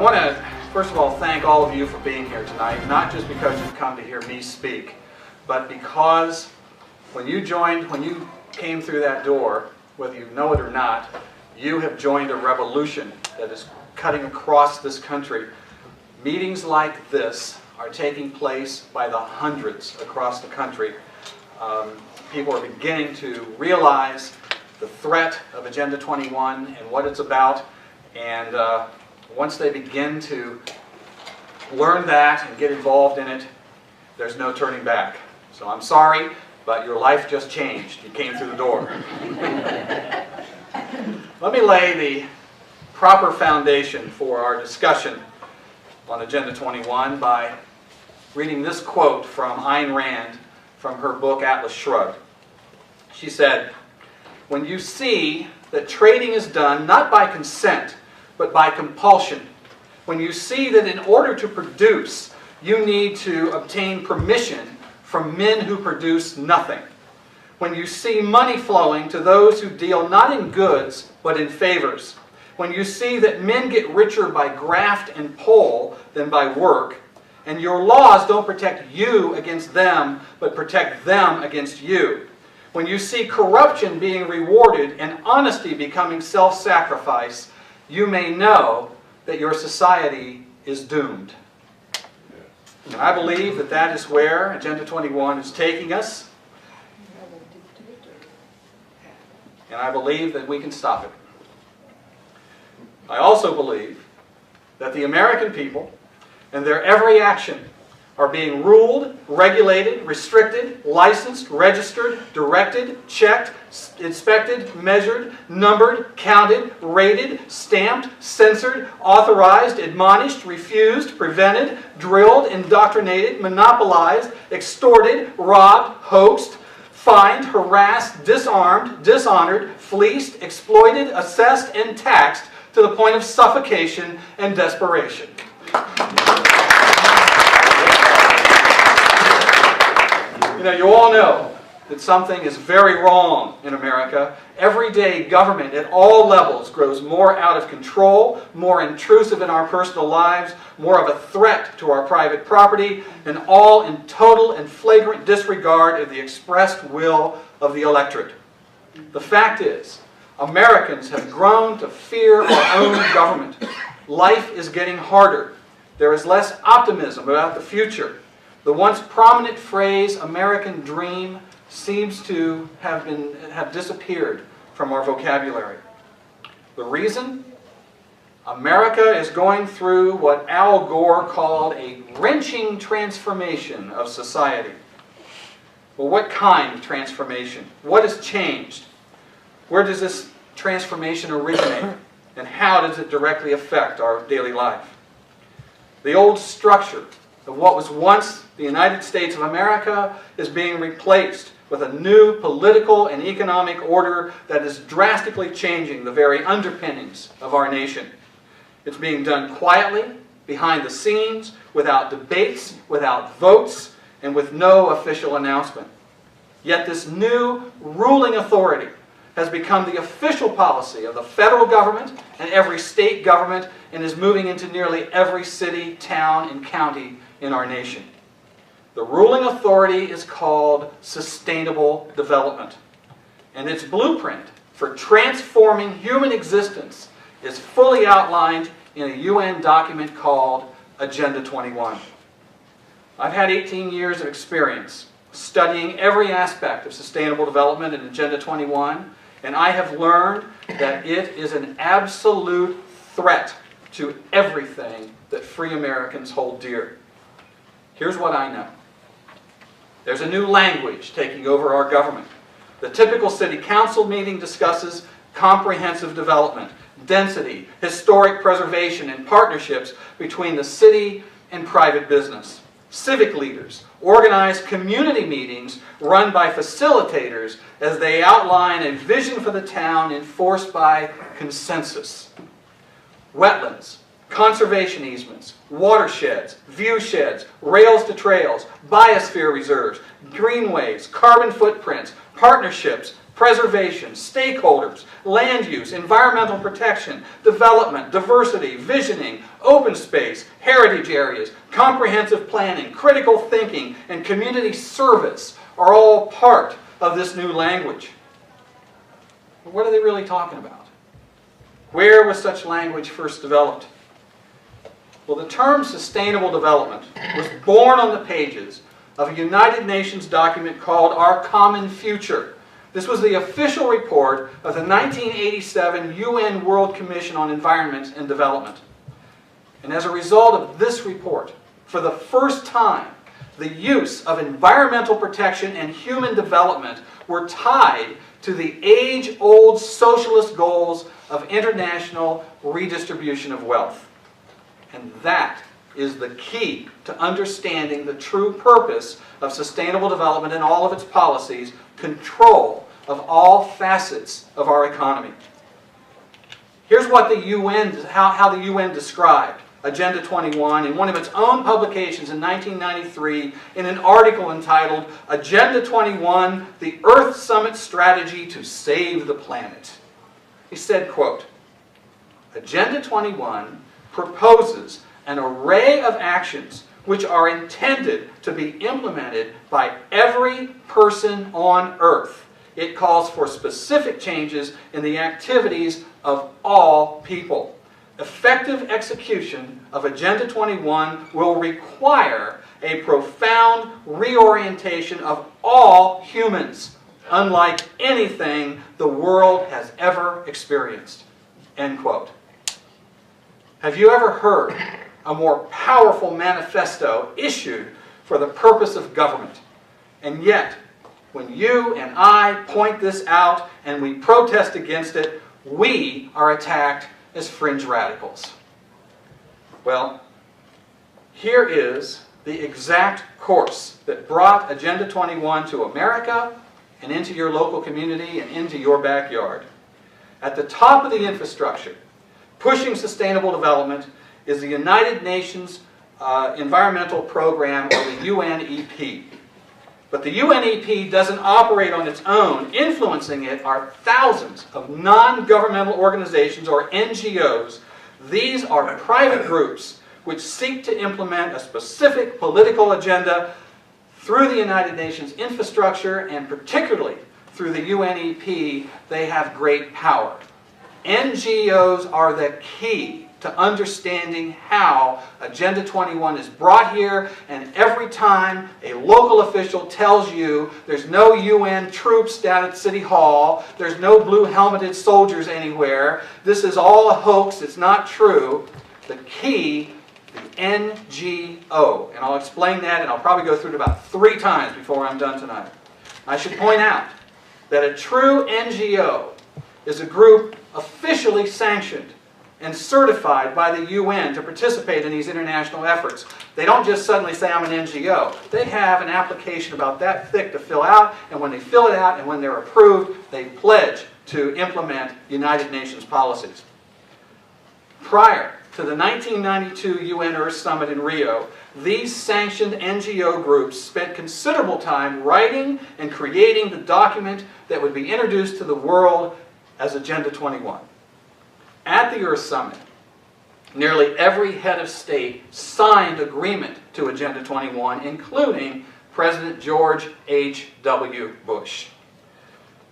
want to, first of all, thank all of you for being here tonight, not just because you've come to hear me speak, but because when you came through that door, whether you know it or not, you have joined a revolution that is cutting across this country. Meetings like this are taking place by the hundreds across the country. People are beginning to realize the threat of Agenda 21 and what it's about, and once they begin to learn that and get involved in it, there's no turning back. So I'm sorry, but your life just changed. You came through the door. Let me lay the proper foundation for our discussion on Agenda 21 by reading this quote from Ayn Rand from her book Atlas Shrugged. She said, "When you see that trading is done not by consent, but by compulsion, when you see that in order to produce, you need to obtain permission from men who produce nothing, when you see money flowing to those who deal not in goods, but in favors, when you see that men get richer by graft and poll than by work, and your laws don't protect you against them, but protect them against you, when you see corruption being rewarded and honesty becoming self-sacrifice, you may know that your society is doomed." And I believe that that is where Agenda 21 is taking us. And I believe that we can stop it. I also believe that the American people and their every action are being ruled, regulated, restricted, licensed, registered, directed, checked, inspected, measured, numbered, counted, rated, stamped, censored, authorized, admonished, refused, prevented, drilled, indoctrinated, monopolized, extorted, robbed, hoaxed, fined, harassed, disarmed, dishonored, fleeced, exploited, assessed, and taxed to the point of suffocation and desperation. You know, you all know that something is very wrong in America. Every day, government at all levels grows more out of control, more intrusive in our personal lives, more of a threat to our private property, and all in total and flagrant disregard of the expressed will of the electorate. The fact is, Americans have grown to fear our own government. Life is getting harder. There is less optimism about the future. The once prominent phrase, American dream, seems to have disappeared from our vocabulary. The reason? America is going through what Al Gore called a wrenching transformation of society. Well, what kind of transformation? What has changed? Where does this transformation originate? And how does it directly affect our daily life? The old structure of what was once the United States of America is being replaced with a new political and economic order that is drastically changing the very underpinnings of our nation. It's being done quietly, behind the scenes, without debates, without votes, and with no official announcement. Yet this new ruling authority has become the official policy of the federal government and every state government, and is moving into nearly every city, town, and county in our nation. The ruling authority is called sustainable development, and its blueprint for transforming human existence is fully outlined in a UN document called Agenda 21. I've had 18 years of experience studying every aspect of sustainable development in Agenda 21, and I have learned that it is an absolute threat to everything that free Americans hold dear. Here's what I know. There's a new language taking over our government. The typical city council meeting discusses comprehensive development, density, historic preservation, and partnerships between the city and private business. Civic leaders organize community meetings run by facilitators as they outline a vision for the town enforced by consensus. Wetlands, conservation easements, watersheds, viewsheds, rails to trails, biosphere reserves, greenways, carbon footprints, partnerships, preservation, stakeholders, land use, environmental protection, development, diversity, visioning, open space, heritage areas, comprehensive planning, critical thinking, and community service are all part of this new language. But what are they really talking about? Where was such language first developed? Well, the term sustainable development was born on the pages of a United Nations document called Our Common Future. This was the official report of the 1987 UN World Commission on Environment and Development. And as a result of this report, for the first time, the use of environmental protection and human development were tied to the age-old socialist goals of international redistribution of wealth. And that is the key to understanding the true purpose of sustainable development and all of its policies: control of all facets of our economy. Here's what the UN, how the UN described Agenda 21 in one of its own publications in 1993 in an article entitled Agenda 21, the Earth Summit Strategy to Save the Planet. He said, quote, Agenda 21 proposes an array of actions which are intended to be implemented by every person on Earth. It calls for specific changes in the activities of all people. Effective execution of Agenda 21 will require a profound reorientation of all humans, unlike anything the world has ever experienced. End quote. Have you ever heard a more powerful manifesto issued for the purpose of government? And yet, when you and I point this out and we protest against it, we are attacked as fringe radicals. Well, here is the exact course that brought Agenda 21 to America and into your local community and into your backyard. At the top of the infrastructure, pushing sustainable development, is the United Nations Environmental Program, or the UNEP. But the UNEP doesn't operate on its own. Influencing it are thousands of non-governmental organizations, or NGOs. These are private groups which seek to implement a specific political agenda through the United Nations infrastructure, and particularly through the UNEP. They have great power. NGOs are the key to understanding how Agenda 21 is brought here, and every time a local official tells you there's no UN troops down at City Hall, there's no blue helmeted soldiers anywhere, this is all a hoax, it's not true, the key, the NGO. And I'll explain that, and I'll probably go through it about 3 times before I'm done tonight. I should point out that a true NGO is a group officially sanctioned and certified by the UN to participate in these international efforts. They don't just suddenly say, I'm an NGO. They have an application about that thick to fill out, and when they fill it out and when they're approved, they pledge to implement United Nations policies. Prior to the 1992 UN Earth Summit in Rio, these sanctioned NGO groups spent considerable time writing and creating the document that would be introduced to the world as Agenda 21. At the Earth Summit, nearly every head of state signed agreement to Agenda 21, including President George H.W. Bush.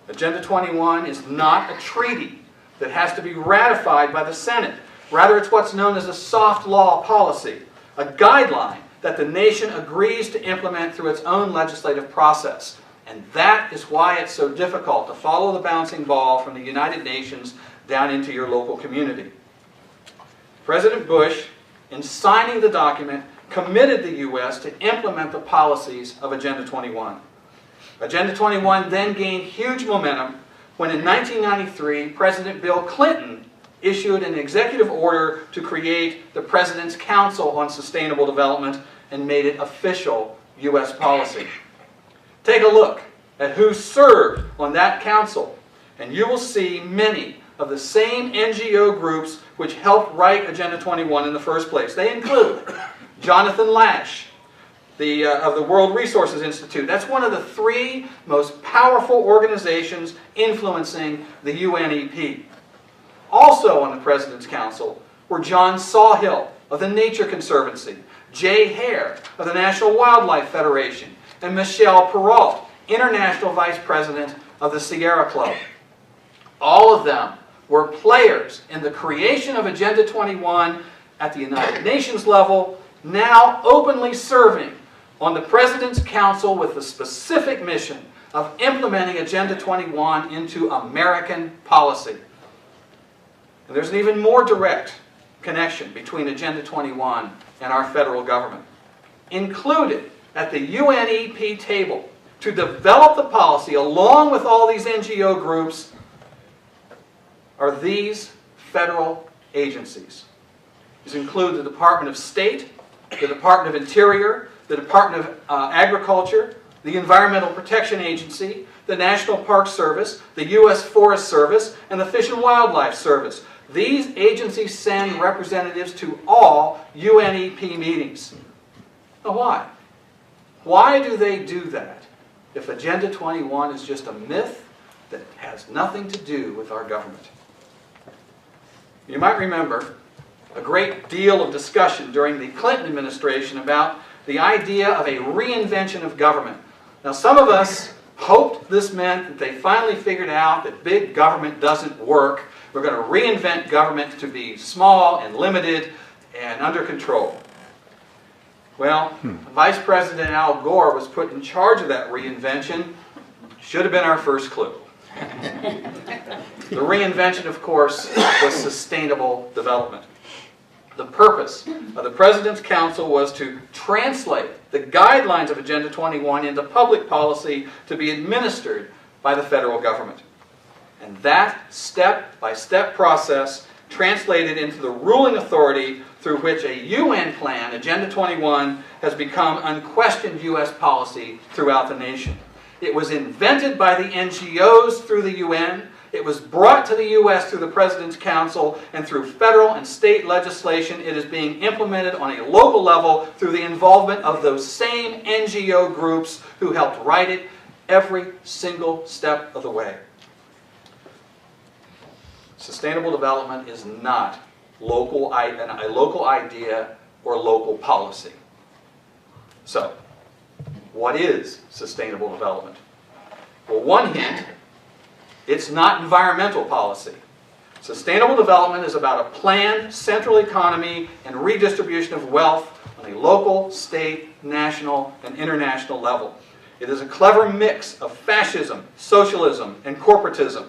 Agenda 21 is not a treaty that has to be ratified by the Senate. Rather, it's what's known as a soft law policy, a guideline that the nation agrees to implement through its own legislative process. And that is why it's so difficult to follow the bouncing ball from the United Nations down into your local community. President Bush, in signing the document, committed the U.S. to implement the policies of Agenda 21. Agenda 21 then gained huge momentum when in 1993, President Bill Clinton issued an executive order to create the President's Council on Sustainable Development and made it official U.S. policy. Take a look at who served on that council, and you will see many of the same NGO groups which helped write Agenda 21 in the first place. They include Jonathan Lash, of the World Resources Institute. That's one of the 3 most powerful organizations influencing the UNEP. Also on the President's Council were John Sawhill of the Nature Conservancy, Jay Hare of the National Wildlife Federation, and Michelle Perrault, International Vice President of the Sierra Club. All of them were players in the creation of Agenda 21 at the United Nations level, now openly serving on the President's Council with the specific mission of implementing Agenda 21 into American policy. And there's an even more direct connection between Agenda 21 and our federal government. Included at the UNEP table to develop the policy along with all these NGO groups are these federal agencies. These include the Department of State, the Department of Interior, the Department of Agriculture, the Environmental Protection Agency, the National Park Service, the U.S. Forest Service, and the Fish and Wildlife Service. These agencies send representatives to all UNEP meetings. Now why? Why do they do that if Agenda 21 is just a myth that has nothing to do with our government? You might remember a great deal of discussion during the Clinton administration about the idea of a reinvention of government. Now some of us hoped this meant that they finally figured out that big government doesn't work. We're going to reinvent government to be small and limited and under control. Well, Vice President Al Gore was put in charge of that reinvention. Should have been our first clue. The reinvention, of course, was sustainable development. The purpose of the President's Council was to translate the guidelines of Agenda 21 into public policy to be administered by the federal government. And that step-by-step process translated into the ruling authority through which a UN plan, Agenda 21, has become unquestioned U.S. policy throughout the nation. It was invented by the NGOs through the UN. It was brought to the U.S. through the President's Council, and through federal and state legislation, it is being implemented on a local level through the involvement of those same NGO groups who helped write it every single step of the way. Sustainable development is not a local idea or local policy. So, what is sustainable development? Well, one hint, it's not environmental policy. Sustainable development is about a planned central economy and redistribution of wealth on a local, state, national, and international level. It is a clever mix of fascism, socialism, and corporatism.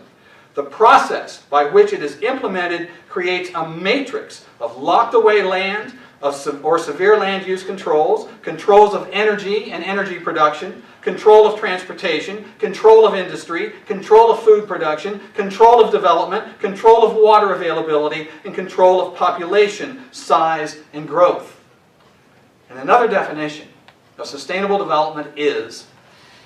The process by which it is implemented creates a matrix of locked away land, or severe land use controls, controls of energy and energy production, control of transportation, control of industry, control of food production, control of development, control of water availability, and control of population size and growth. And another definition of sustainable development is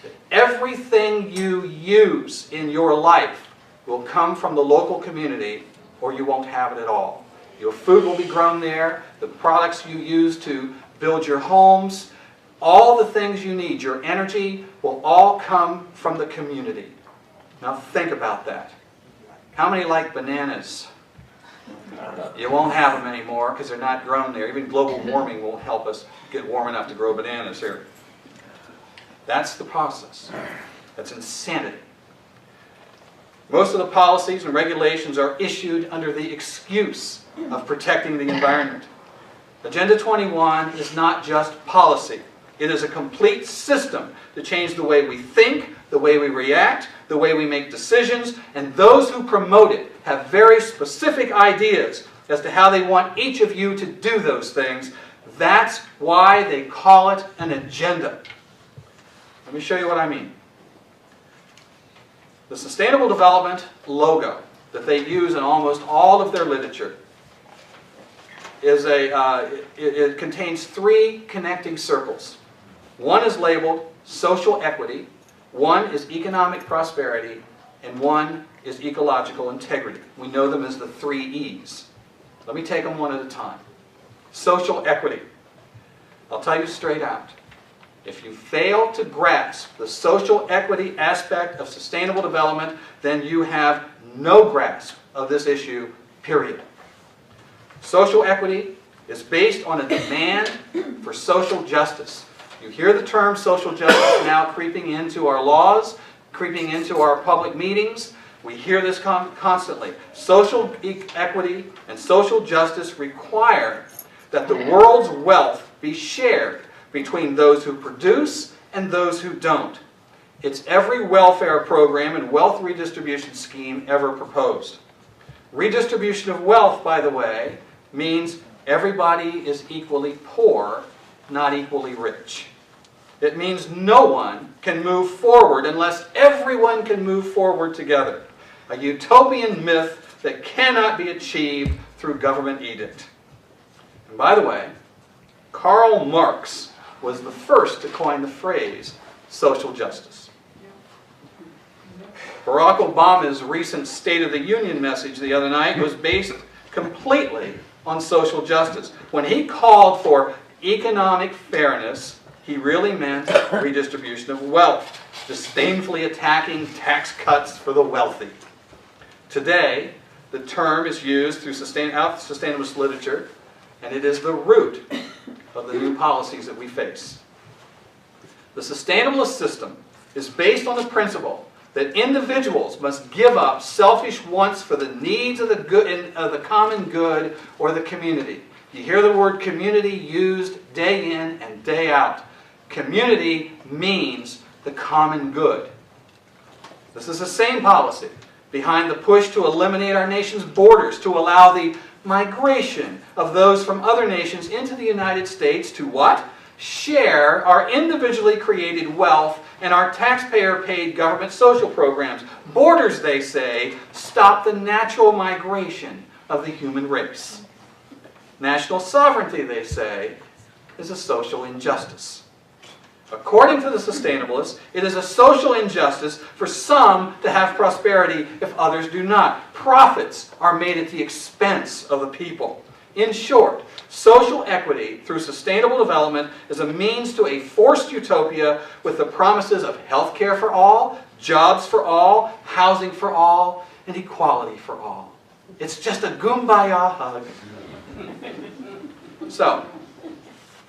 that everything you use in your life will come from the local community, or you won't have it at all. Your food will be grown there, the products you use to build your homes, all the things you need, your energy, will all come from the community. Now think about that. How many like bananas? You won't have them anymore because they're not grown there. Even global warming won't help us get warm enough to grow bananas here. That's the process. That's insanity. Most of the policies and regulations are issued under the excuse of protecting the environment. Agenda 21 is not just policy. It is a complete system to change the way we think, the way we react, the way we make decisions, and those who promote it have very specific ideas as to how they want each of you to do those things. That's why they call it an agenda. Let me show you what I mean. The Sustainable Development logo that they use in almost all of their literature is it contains 3 connecting circles. One is labeled social equity, one is economic prosperity, and one is ecological integrity. We know them as the 3 E's. Let me take them one at a time. Social equity. I'll tell you straight out. If you fail to grasp the social equity aspect of sustainable development, then you have no grasp of this issue, period. Social equity is based on a demand for social justice. You hear the term social justice now creeping into our laws, creeping into our public meetings. We hear this constantly. Social equity and social justice require that the world's wealth be shared between those who produce and those who don't. It's every welfare program and wealth redistribution scheme ever proposed. Redistribution of wealth, by the way, means everybody is equally poor, not equally rich. It means no one can move forward unless everyone can move forward together. A utopian myth that cannot be achieved through government edict. And by the way, Karl Marx was the first to coin the phrase social justice. Barack Obama's recent State of the Union message the other night was based completely on social justice. When he called for economic fairness, he really meant redistribution of wealth, disdainfully attacking tax cuts for the wealthy. Today, the term is used through sustainability literature, and it is the root of the new policies that we face. The sustainablist system is based on the principle that individuals must give up selfish wants for the needs of the common good or the community. You hear the word community used day in and day out. Community means the common good. This is the same policy behind the push to eliminate our nation's borders, to allow the migration of those from other nations into the United States to what? Share our individually created wealth and our taxpayer-paid government social programs. Borders, they say, stop the natural migration of the human race. National sovereignty, they say, is a social injustice. According to the sustainabilists, it is a social injustice for some to have prosperity if others do not. Profits are made at the expense of the people. In short, social equity through sustainable development is a means to a forced utopia with the promises of health care for all, jobs for all, housing for all, and equality for all. It's just a kumbaya hug. So,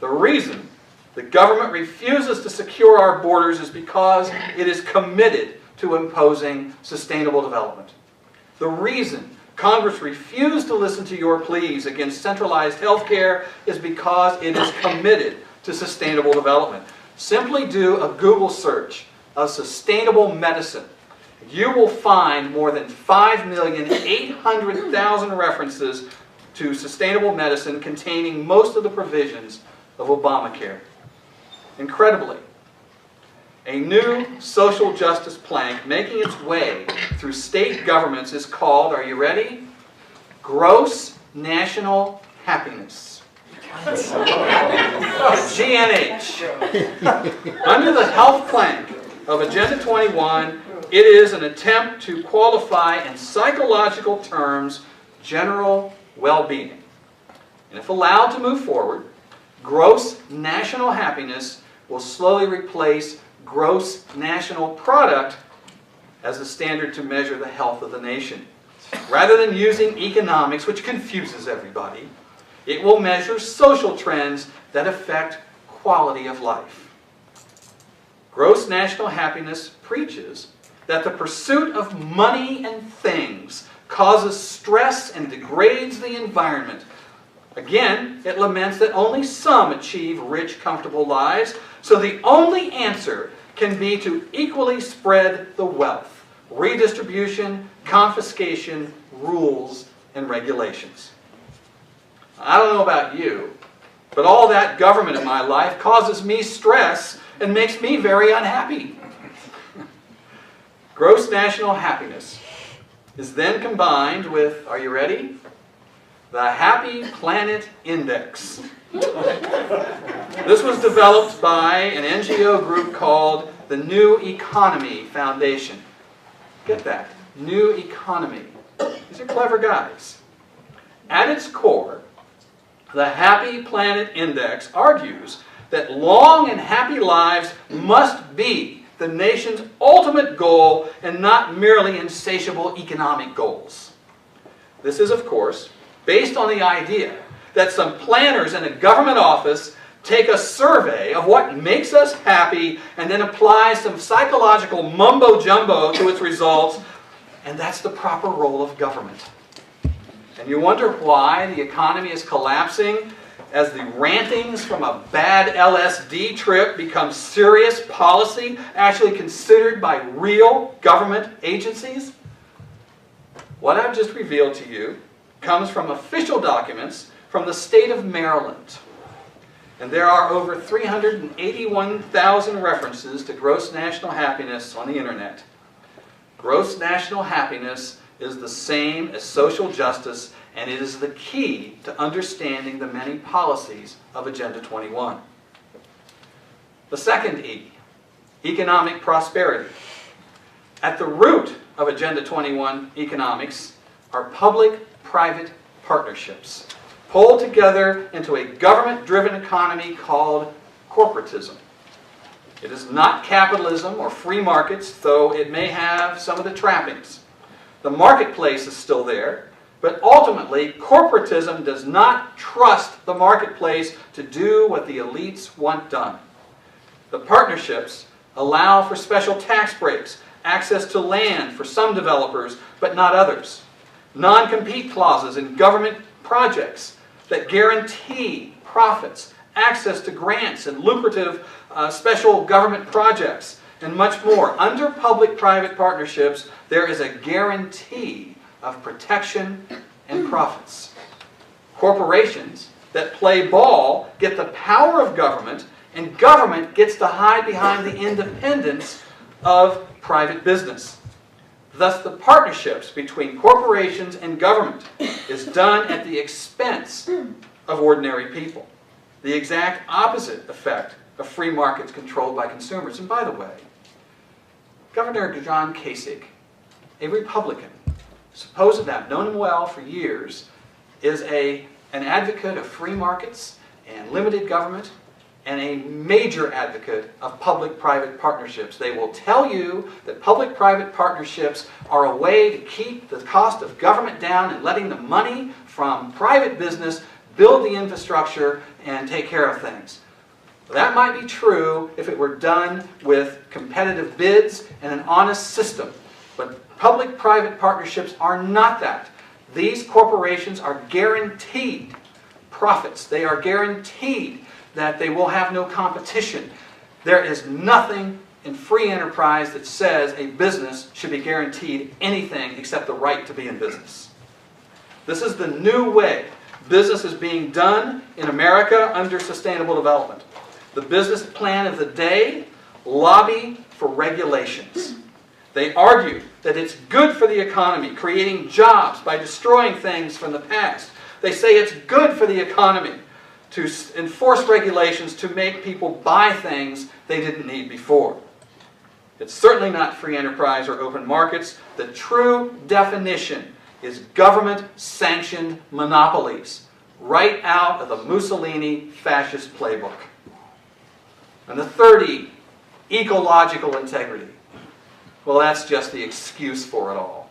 the reason the government refuses to secure our borders is because it is committed to imposing sustainable development. The reason Congress refused to listen to your pleas against centralized health care is because it is committed to sustainable development. Simply do a Google search of sustainable medicine. You will find more than 5,800,000 references to sustainable medicine containing most of the provisions of Obamacare. Incredibly, a new social justice plank making its way through state governments is called, are you ready? Gross National Happiness. GNH. Under the health plank of Agenda 21, it is an attempt to qualify in psychological terms general well-being. And if allowed to move forward, gross national happiness will slowly replace gross national product as the standard to measure the health of the nation. Rather than using economics, which confuses everybody, it will measure social trends that affect quality of life. Gross national happiness preaches that the pursuit of money and things causes stress and degrades the environment. Again, it laments that only some achieve rich, comfortable lives, so the only answer can be to equally spread the wealth. Redistribution, confiscation, rules, and regulations. I don't know about you, but all that government in my life causes me stress and makes me very unhappy. Gross national happiness is then combined with, are you ready? The Happy Planet Index. This was developed by an NGO group called the New Economy Foundation. Get that? New Economy. These are clever guys. At its core, the Happy Planet Index argues that long and happy lives must be the nation's ultimate goal and not merely insatiable economic goals. This is, of course, based on the idea that some planners in a government office take a survey of what makes us happy and then apply some psychological mumbo-jumbo to its results, and that's the proper role of government. And you wonder why the economy is collapsing as the rantings from a bad LSD trip become serious policy actually considered by real government agencies? What I've just revealed to you comes from official documents from the state of Maryland. And there are over 381,000 references to gross national happiness on the internet. Gross national happiness is the same as social justice, and it is the key to understanding the many policies of Agenda 21. The second E, economic prosperity. At the root of Agenda 21 economics are public-private partnerships, pulled together into a government-driven economy called corporatism. It is not capitalism or free markets, though it may have some of the trappings. The marketplace is still there, but ultimately, corporatism does not trust the marketplace to do what the elites want done. The partnerships allow for special tax breaks, access to land for some developers, but not others. Non-compete clauses in government projects that guarantee profits, access to grants and lucrative special government projects, and much more. Under public-private partnerships, there is a guarantee of protection and profits. Corporations that play ball get the power of government, and government gets to hide behind the independence of private business. Thus, the partnerships between corporations and government is done at the expense of ordinary people. The exact opposite effect of free markets controlled by consumers. And by the way, Governor John Kasich, a Republican, supposed to have known him well for years, is an advocate of free markets and limited government, and a major advocate of public-private partnerships. They will tell you that public-private partnerships are a way to keep the cost of government down and letting the money from private business build the infrastructure and take care of things. That might be true if it were done with competitive bids and an honest system. But public-private partnerships are not that. These corporations are guaranteed profits. They are guaranteed that they will have no competition. There is nothing in free enterprise that says a business should be guaranteed anything except the right to be in business. This is the new way business is being done in America under sustainable development. The business plan of the day: lobby for regulations. They argue that it's good for the economy, creating jobs by destroying things from the past. They say it's good for the economy to enforce regulations to make people buy things they didn't need before. It's certainly not free enterprise or open markets. The true definition is government-sanctioned monopolies, right out of the Mussolini fascist playbook. And the third E, ecological integrity. Well, that's just the excuse for it all.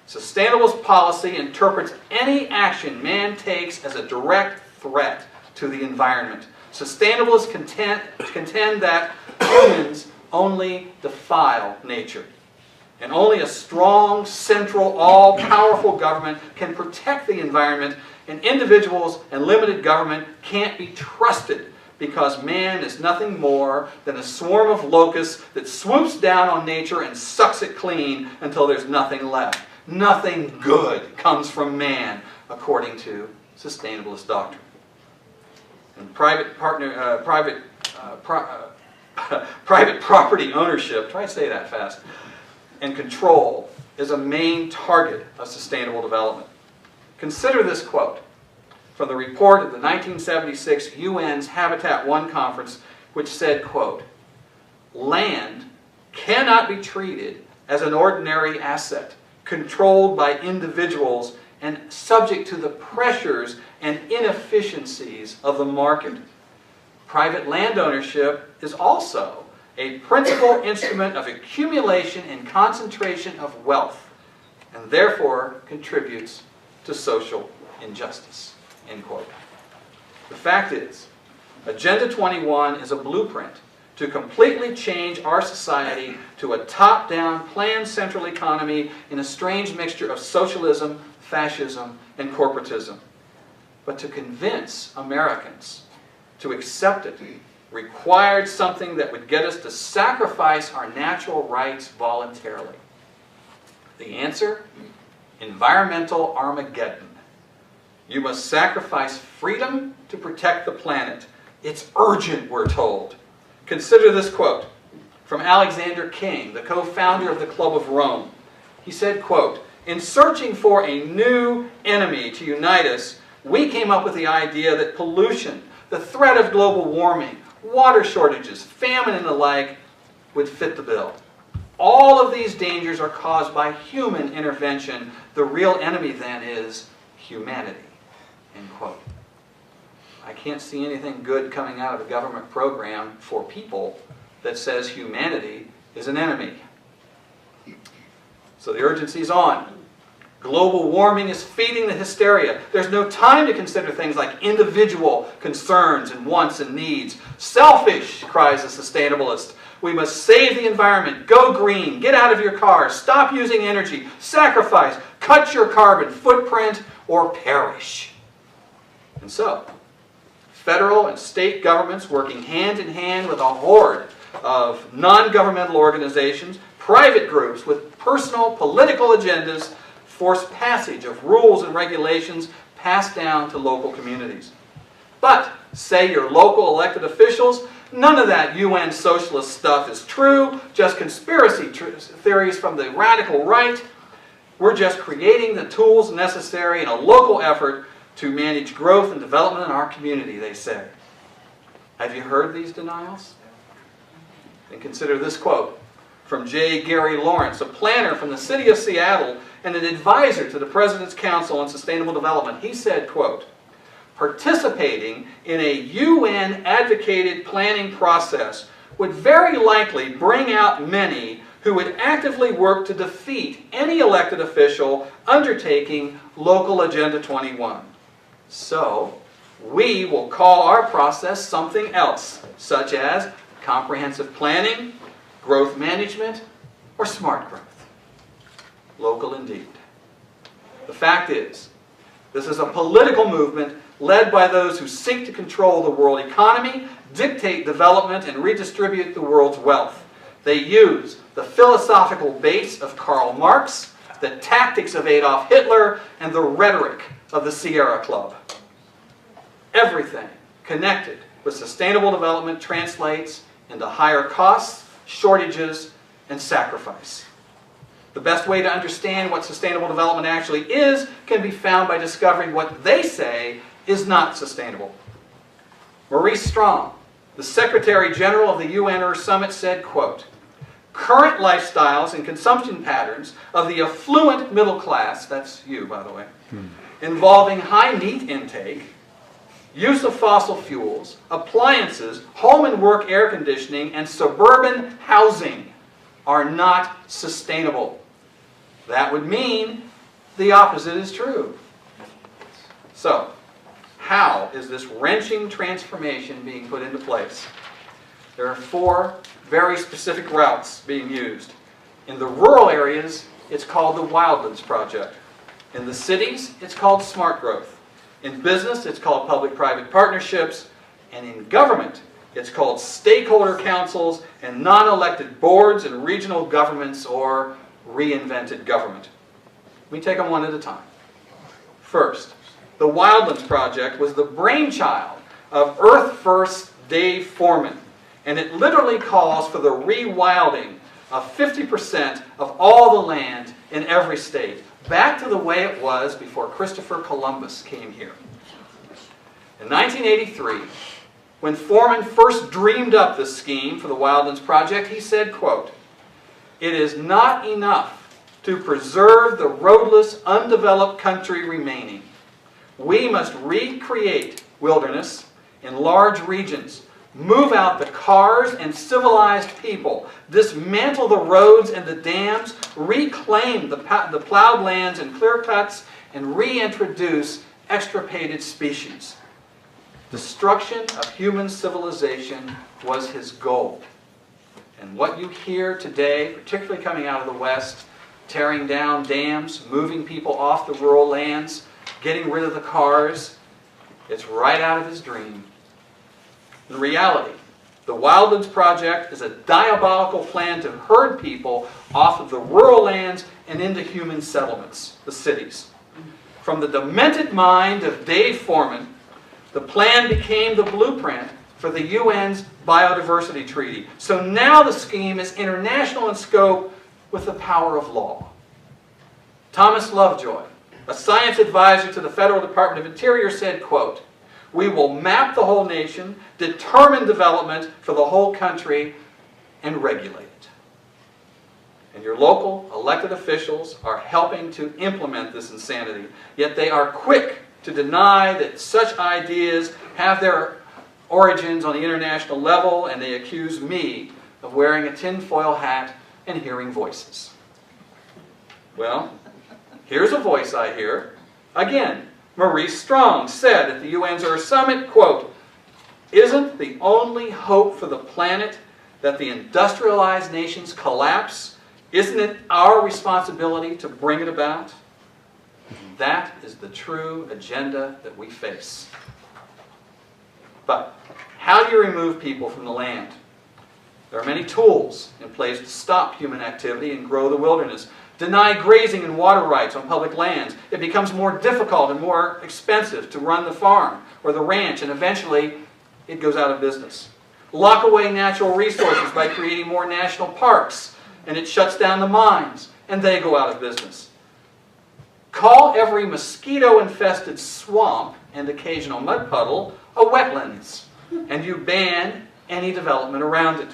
Sustainable policy interprets any action man takes as a direct threat to the environment. Sustainabilists contend that humans only defile nature. And only a strong, central, all-powerful government can protect the environment, and individuals and limited government can't be trusted because man is nothing more than a swarm of locusts that swoops down on nature and sucks it clean until there's nothing left. Nothing good comes from man, according to sustainabilist doctrine. And private property ownership, try to say that fast, and control is a main target of sustainable development. Consider this quote from the report of the 1976 UN's Habitat 1 conference, which said, quote, "Land cannot be treated as an ordinary asset, controlled by individuals and subject to the pressures and inefficiencies of the market. Private land ownership is also a principal instrument of accumulation and concentration of wealth, and therefore contributes to social injustice, end quote. The fact is, Agenda 21 is a blueprint to completely change our society to a top-down, planned central economy in a strange mixture of socialism, fascism, and corporatism. But to convince Americans to accept it required something that would get us to sacrifice our natural rights voluntarily. The answer? Environmental Armageddon. You must sacrifice freedom to protect the planet. It's urgent, we're told. Consider this quote from Alexander King, the co-founder of the Club of Rome. He said, quote, "In searching for a new enemy to unite us, we came up with the idea that pollution, the threat of global warming, water shortages, famine, and the like would fit the bill. All of these dangers are caused by human intervention. The real enemy, then, is humanity." End quote. I can't see anything good coming out of a government program for people that says humanity is an enemy. So the urgency's on. Global warming is feeding the hysteria. There's no time to consider things like individual concerns and wants and needs. Selfish, cries the sustainabilist. We must save the environment, go green, get out of your car, stop using energy, sacrifice, cut your carbon footprint, or perish. And so, federal and state governments working hand in hand with a horde of non-governmental organizations, private groups with personal political agendas, force passage of rules and regulations passed down to local communities. But, say your local elected officials, none of that UN socialist stuff is true, just conspiracy theories from the radical right. We're just creating the tools necessary in a local effort to manage growth and development in our community, they say. Have you heard these denials? And consider this quote from J. Gary Lawrence, a planner from the city of Seattle and an advisor to the President's Council on Sustainable Development. He said, quote, "Participating in a UN-advocated planning process would very likely bring out many who would actively work to defeat any elected official undertaking local Agenda 21. So, we will call our process something else, such as comprehensive planning, growth management, or smart growth." Local indeed. The fact is, this is a political movement led by those who seek to control the world economy, dictate development, and redistribute the world's wealth. They use the philosophical base of Karl Marx, the tactics of Adolf Hitler, and the rhetoric of the Sierra Club. Everything connected with sustainable development translates into higher costs, shortages, and sacrifice. The best way to understand what sustainable development actually is can be found by discovering what they say is not sustainable. Maurice Strong, the Secretary General of the UN Earth Summit, said, quote, "Current lifestyles and consumption patterns of the affluent middle class," that's you, by the way, "involving high meat intake, use of fossil fuels, appliances, home and work air conditioning, and suburban housing are not sustainable." That would mean the opposite is true. So, how is this wrenching transformation being put into place? There are 4 very specific routes being used. In the rural areas, it's called the Wildlands Project. In the cities, it's called Smart Growth. In business, it's called public-private partnerships. And in government, it's called stakeholder councils and non-elected boards and regional governments, or reinvented government. Let me take them one at a time. First, the Wildlands Project was the brainchild of Earth First Dave Foreman, and it literally calls for the rewilding of 50% of all the land in every state, back to the way it was before Christopher Columbus came here. In 1983, when Foreman first dreamed up this scheme for the Wildlands Project, he said, quote, "It is not enough to preserve the roadless, undeveloped country remaining. We must recreate wilderness in large regions Move out the cars and civilized people. Dismantle the roads and the dams. Reclaim the plowed lands and clear cuts, and reintroduce extirpated species. Destruction of human civilization was his goal. And what you hear today, particularly coming out of the West, tearing down dams, moving people off the rural lands, getting rid of the cars, it's right out of his dream. In reality, the Wildlands Project is a diabolical plan to herd people off of the rural lands and into human settlements, the cities. From the demented mind of Dave Foreman, the plan became the blueprint for the UN's Biodiversity Treaty. So now the scheme is international in scope with the power of law. Thomas Lovejoy, a science advisor to the Federal Department of Interior, said, quote, "We will map the whole nation, determine development for the whole country, and regulate it." And your local elected officials are helping to implement this insanity, yet they are quick to deny that such ideas have their origins on the international level, and they accuse me of wearing a tinfoil hat and hearing voices. Well, here's a voice I hear. Again, Maurice Strong said at the UN's Earth Summit, quote, "Isn't the only hope for the planet that the industrialized nations collapse? Isn't it our responsibility to bring it about?" That is the true agenda that we face. But how do you remove people from the land? There are many tools in place to stop human activity and grow the wilderness. Deny grazing and water rights on public lands. It becomes more difficult and more expensive to run the farm or the ranch, and eventually it goes out of business. Lock away natural resources by creating more national parks, and it shuts down the mines, and they go out of business. Call every mosquito-infested swamp and occasional mud puddle a wetlands, and you ban any development around it.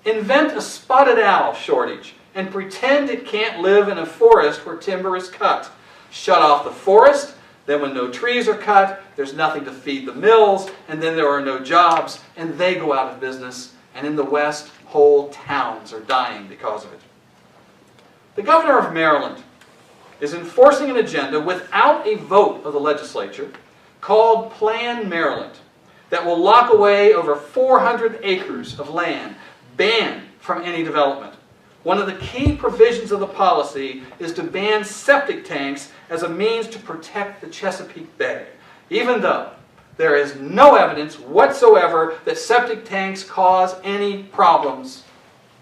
Invent a spotted owl shortage and pretend it can't live in a forest where timber is cut. Shut off the forest, then when no trees are cut, there's nothing to feed the mills, and then there are no jobs, and they go out of business, and in the West, whole towns are dying because of it. The governor of Maryland is enforcing an agenda without a vote of the legislature called Plan Maryland that will lock away over 400 acres of land banned from any development. One of the key provisions of the policy is to ban septic tanks as a means to protect the Chesapeake Bay, even though there is no evidence whatsoever that septic tanks cause any problems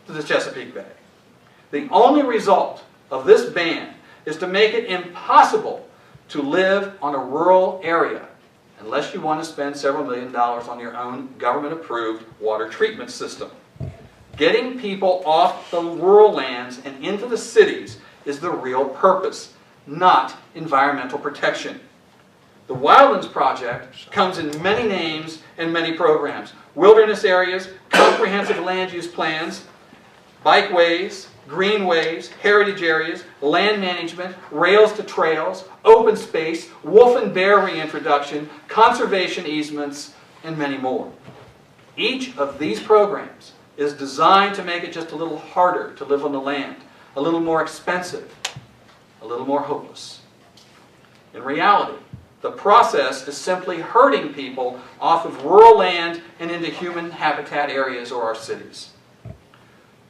to the Chesapeake Bay. The only result of this ban is to make it impossible to live on a rural area unless you want to spend several $1 million on your own government-approved water treatment system. Getting people off the rural lands and into the cities is the real purpose, not environmental protection. The Wildlands Project comes in many names and many programs. Wilderness areas, comprehensive land use plans, bikeways, greenways, heritage areas, land management, rails to trails, open space, wolf and bear reintroduction, conservation easements, and many more. Each of these programs is designed to make it just a little harder to live on the land, a little more expensive, a little more hopeless. In reality, the process is simply herding people off of rural land and into human habitat areas or our cities.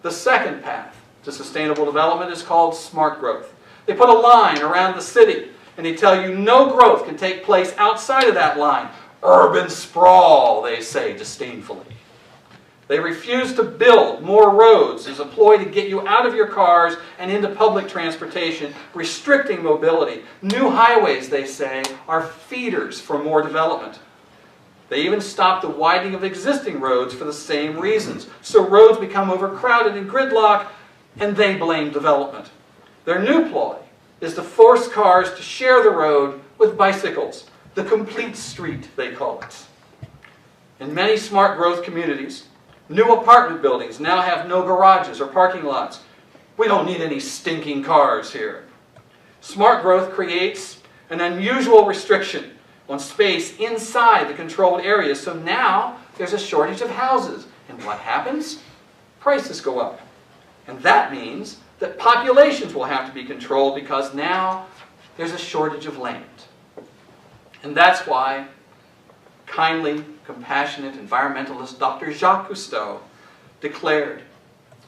The second path to sustainable development is called smart growth. They put a line around the city and they tell you no growth can take place outside of that line. Urban sprawl, they say disdainfully. They refuse to build more roads as a ploy to get you out of your cars and into public transportation, restricting mobility. New highways, they say, are feeders for more development. They even stop the widening of existing roads for the same reasons. So roads become overcrowded and gridlock, and they blame development. Their new ploy is to force cars to share the road with bicycles. The complete street, they call it. In many smart growth communities, new apartment buildings now have no garages or parking lots. We don't need any stinking cars here. Smart growth creates an unusual restriction on space inside the controlled areas, so now there's a shortage of houses. And what happens? Prices go up. And that means that populations will have to be controlled because now there's a shortage of land. And that's why kindly, compassionate environmentalist Dr. Jacques Cousteau declared,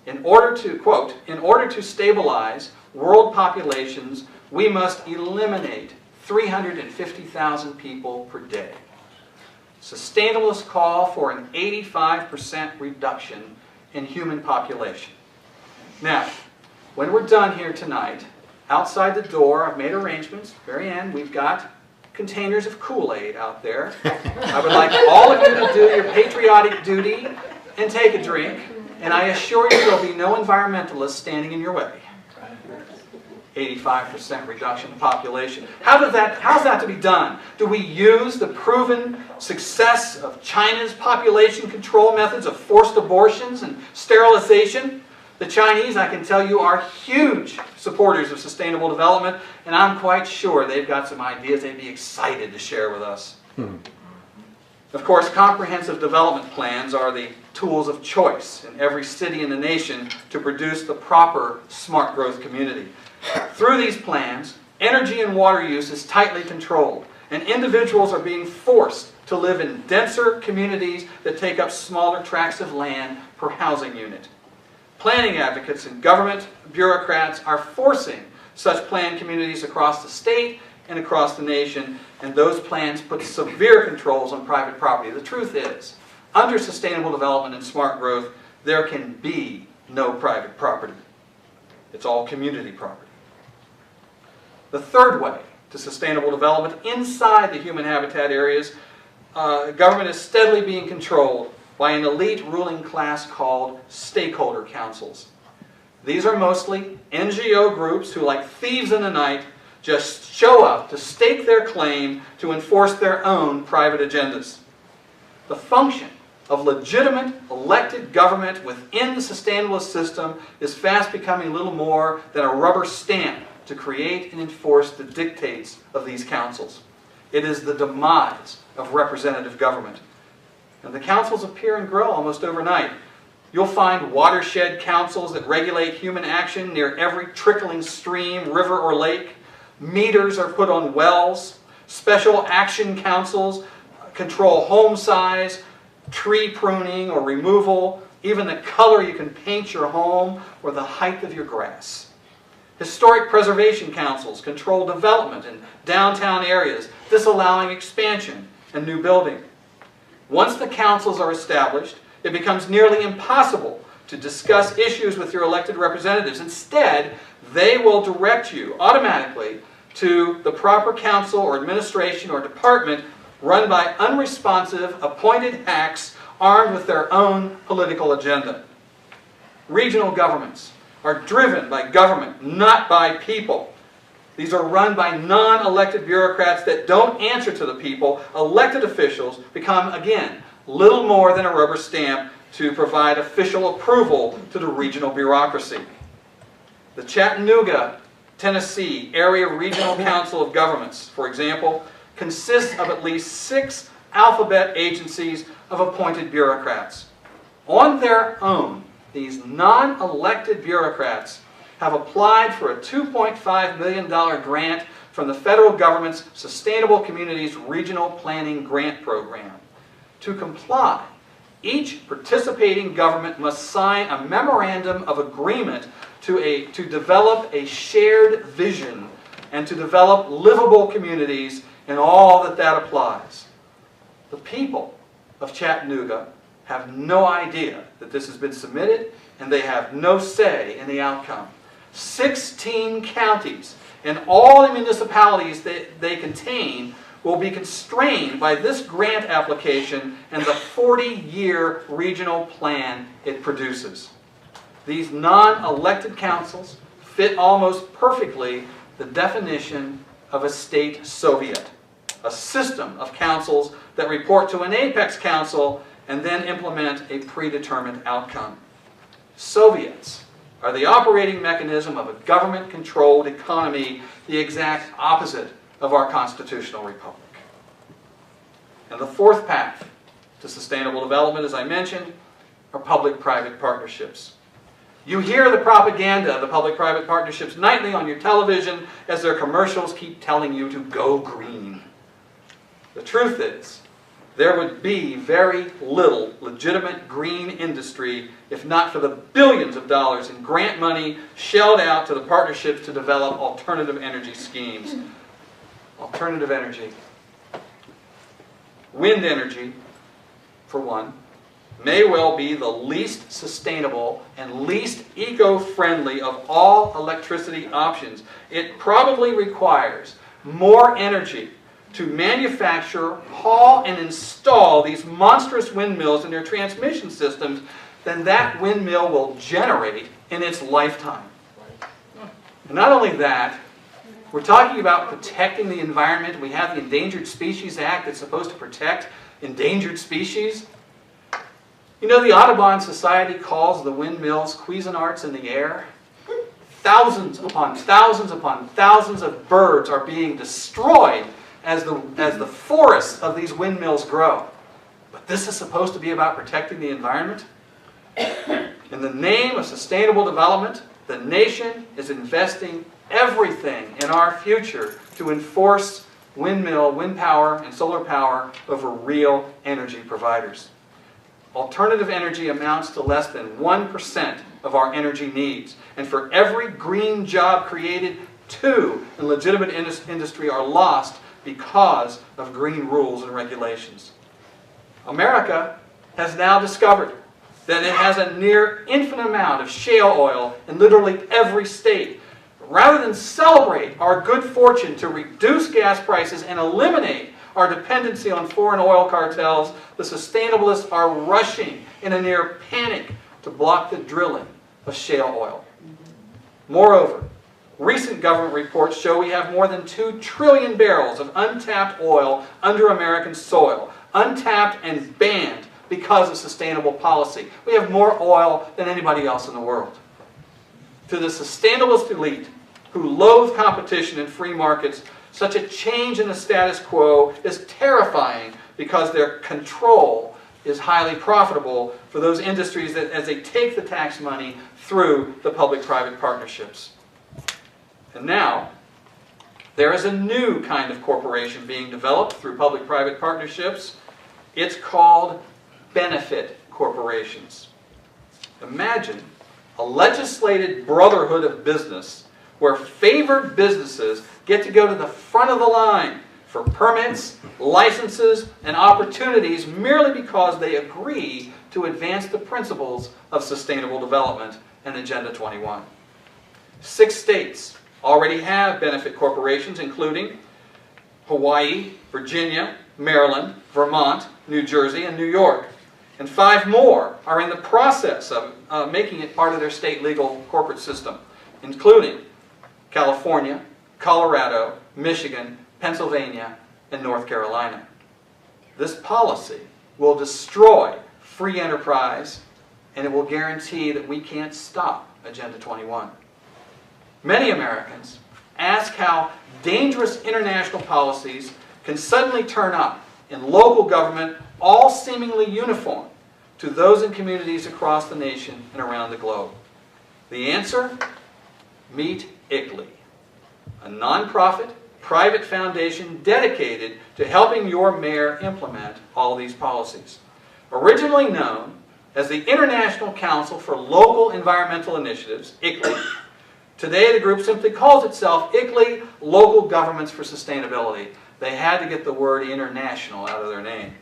in order to, quote, in order to stabilize world populations, we must eliminate 350,000 people per day. Sustainabilists call for an 85% reduction in human population. Now, when we're done here tonight, outside the door, I've made arrangements. Very end, we've got containers of Kool-Aid out there. I would like all of you to do your patriotic duty and take a drink. And I assure you there will be no environmentalists standing in your way. 85% reduction in population. How's that to be done? Do we use the proven success of China's population control methods of forced abortions and sterilization? The Chinese, I can tell you, are huge supporters of sustainable development, and I'm quite sure they've got some ideas they'd be excited to share with us. Of course, comprehensive development plans are the tools of choice in every city in the nation to produce the proper smart growth community. Through these plans, energy and water use is tightly controlled, and individuals are being forced to live in denser communities that take up smaller tracts of land per housing unit. Planning advocates and government bureaucrats are forcing such planned communities across the state and across the nation, and those plans put severe controls on private property. The truth is, under sustainable development and smart growth, there can be no private property. It's all community property. The third way to sustainable development inside the human habitat areas, government is steadily being controlled by an elite ruling class called stakeholder councils. These are mostly NGO groups who, like thieves in the night, just show up to stake their claim to enforce their own private agendas. The function of legitimate elected government within the sustainabilist system is fast becoming little more than a rubber stamp to create and enforce the dictates of these councils. It is the demise of representative government. And the councils appear and grow almost overnight. You'll find watershed councils that regulate human action near every trickling stream, river, or lake. Meters are put on wells. Special action councils control home size, tree pruning or removal, even the color you can paint your home or the height of your grass. Historic preservation councils control development in downtown areas, disallowing expansion and new building. Once the councils are established, it becomes nearly impossible to discuss issues with your elected representatives. Instead, they will direct you automatically to the proper council or administration or department run by unresponsive, appointed hacks armed with their own political agenda. Regional governments are driven by government, not by people. These are run by non-elected bureaucrats that don't answer to the people. Elected officials become, again, little more than a rubber stamp to provide official approval to the regional bureaucracy. The Chattanooga, Tennessee Area Regional Council of Governments, for example, consists of at least 6 alphabet agencies of appointed bureaucrats. On their own, these non-elected bureaucrats have applied for a $2.5 million grant from the federal government's Sustainable Communities Regional Planning Grant Program. To comply, each participating government must sign a memorandum of agreement to develop a shared vision and to develop livable communities in all that applies. The people of Chattanooga have no idea that this has been submitted, and they have no say in the outcome. 16 counties and all the municipalities that they contain will be constrained by this grant application and the 40-year regional plan it produces. These non-elected councils fit almost perfectly the definition of a state Soviet, a system of councils that report to an apex council and then implement a predetermined outcome. Soviets are the operating mechanism of a government-controlled economy, the exact opposite of our constitutional republic. And the fourth path to sustainable development, as I mentioned, are public-private partnerships. You hear the propaganda of the public-private partnerships nightly on your television as their commercials keep telling you to go green. The truth is, there would be very little legitimate green industry if not for the billions of dollars in grant money shelled out to the partnerships to develop alternative energy schemes. Alternative energy. Wind energy, for one, may well be the least sustainable and least eco-friendly of all electricity options. It probably requires more energy to manufacture, haul, and install these monstrous windmills in their transmission systems than that windmill will generate in its lifetime. And not only that, we're talking about protecting the environment. We have the Endangered Species Act that's supposed to protect endangered species. You know, the Audubon Society calls the windmills Cuisinarts in the air. Thousands upon thousands upon thousands of birds are being destroyed as the forests of these windmills grow. But this is supposed to be about protecting the environment? In the name of sustainable development, the nation is investing everything in our future to enforce wind power, and solar power over real energy providers. Alternative energy amounts to less than 1% of our energy needs. And for every green job created, 2 in legitimate industry are lost because of green rules and regulations. America has now discovered that it has a near infinite amount of shale oil in literally every state. Rather than celebrate our good fortune to reduce gas prices and eliminate our dependency on foreign oil cartels, the sustainabilists are rushing in a near panic to block the drilling of shale oil. Moreover, recent government reports show we have more than 2 trillion barrels of untapped oil under American soil, untapped and banned because of sustainable policy. We have more oil than anybody else in the world. To the sustainabilist elite who loathe competition in free markets, such a change in the status quo is terrifying because their control is highly profitable for those industries that, as they take the tax money through the public-private partnerships. And now, there is a new kind of corporation being developed through public-private partnerships. It's called benefit corporations. Imagine a legislated brotherhood of business where favored businesses get to go to the front of the line for permits, licenses, and opportunities merely because they agree to advance the principles of sustainable development and Agenda 21. 6 states already have benefit corporations, including Hawaii, Virginia, Maryland, Vermont, New Jersey, and New York. And 5 more are in the process of making it part of their state legal corporate system, including California, Colorado, Michigan, Pennsylvania, and North Carolina. This policy will destroy free enterprise, and it will guarantee that we can't stop Agenda 21. Many Americans ask how dangerous international policies can suddenly turn up in local government, all seemingly uniform to those in communities across the nation and around the globe. The answer? Meet ICLEI, a nonprofit, private foundation dedicated to helping your mayor implement all these policies. Originally known as the International Council for Local Environmental Initiatives, ICLEI, today the group simply calls itself ICLEI Local Governments for Sustainability. They had to get the word international out of their name.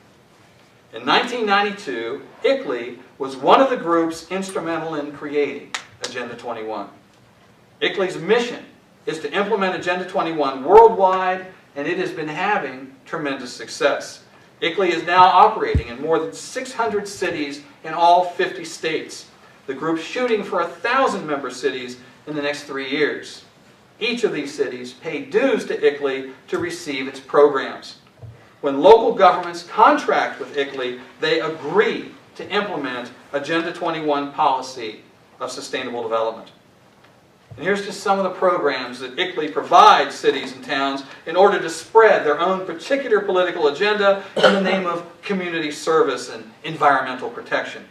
In 1992, ICLEI was one of the groups instrumental in creating Agenda 21. ICLEI's mission is to implement Agenda 21 worldwide, and it has been having tremendous success. ICLEI is now operating in more than 600 cities in all 50 states. The group's shooting for 1,000 member cities in the next 3 years. Each of these cities pay dues to ICLEI to receive its programs. When local governments contract with ICLEI, they agree to implement Agenda 21 policy of sustainable development. And here's just some of the programs that ICLEI provides cities and towns in order to spread their own particular political agenda in the name of community service and environmental protection.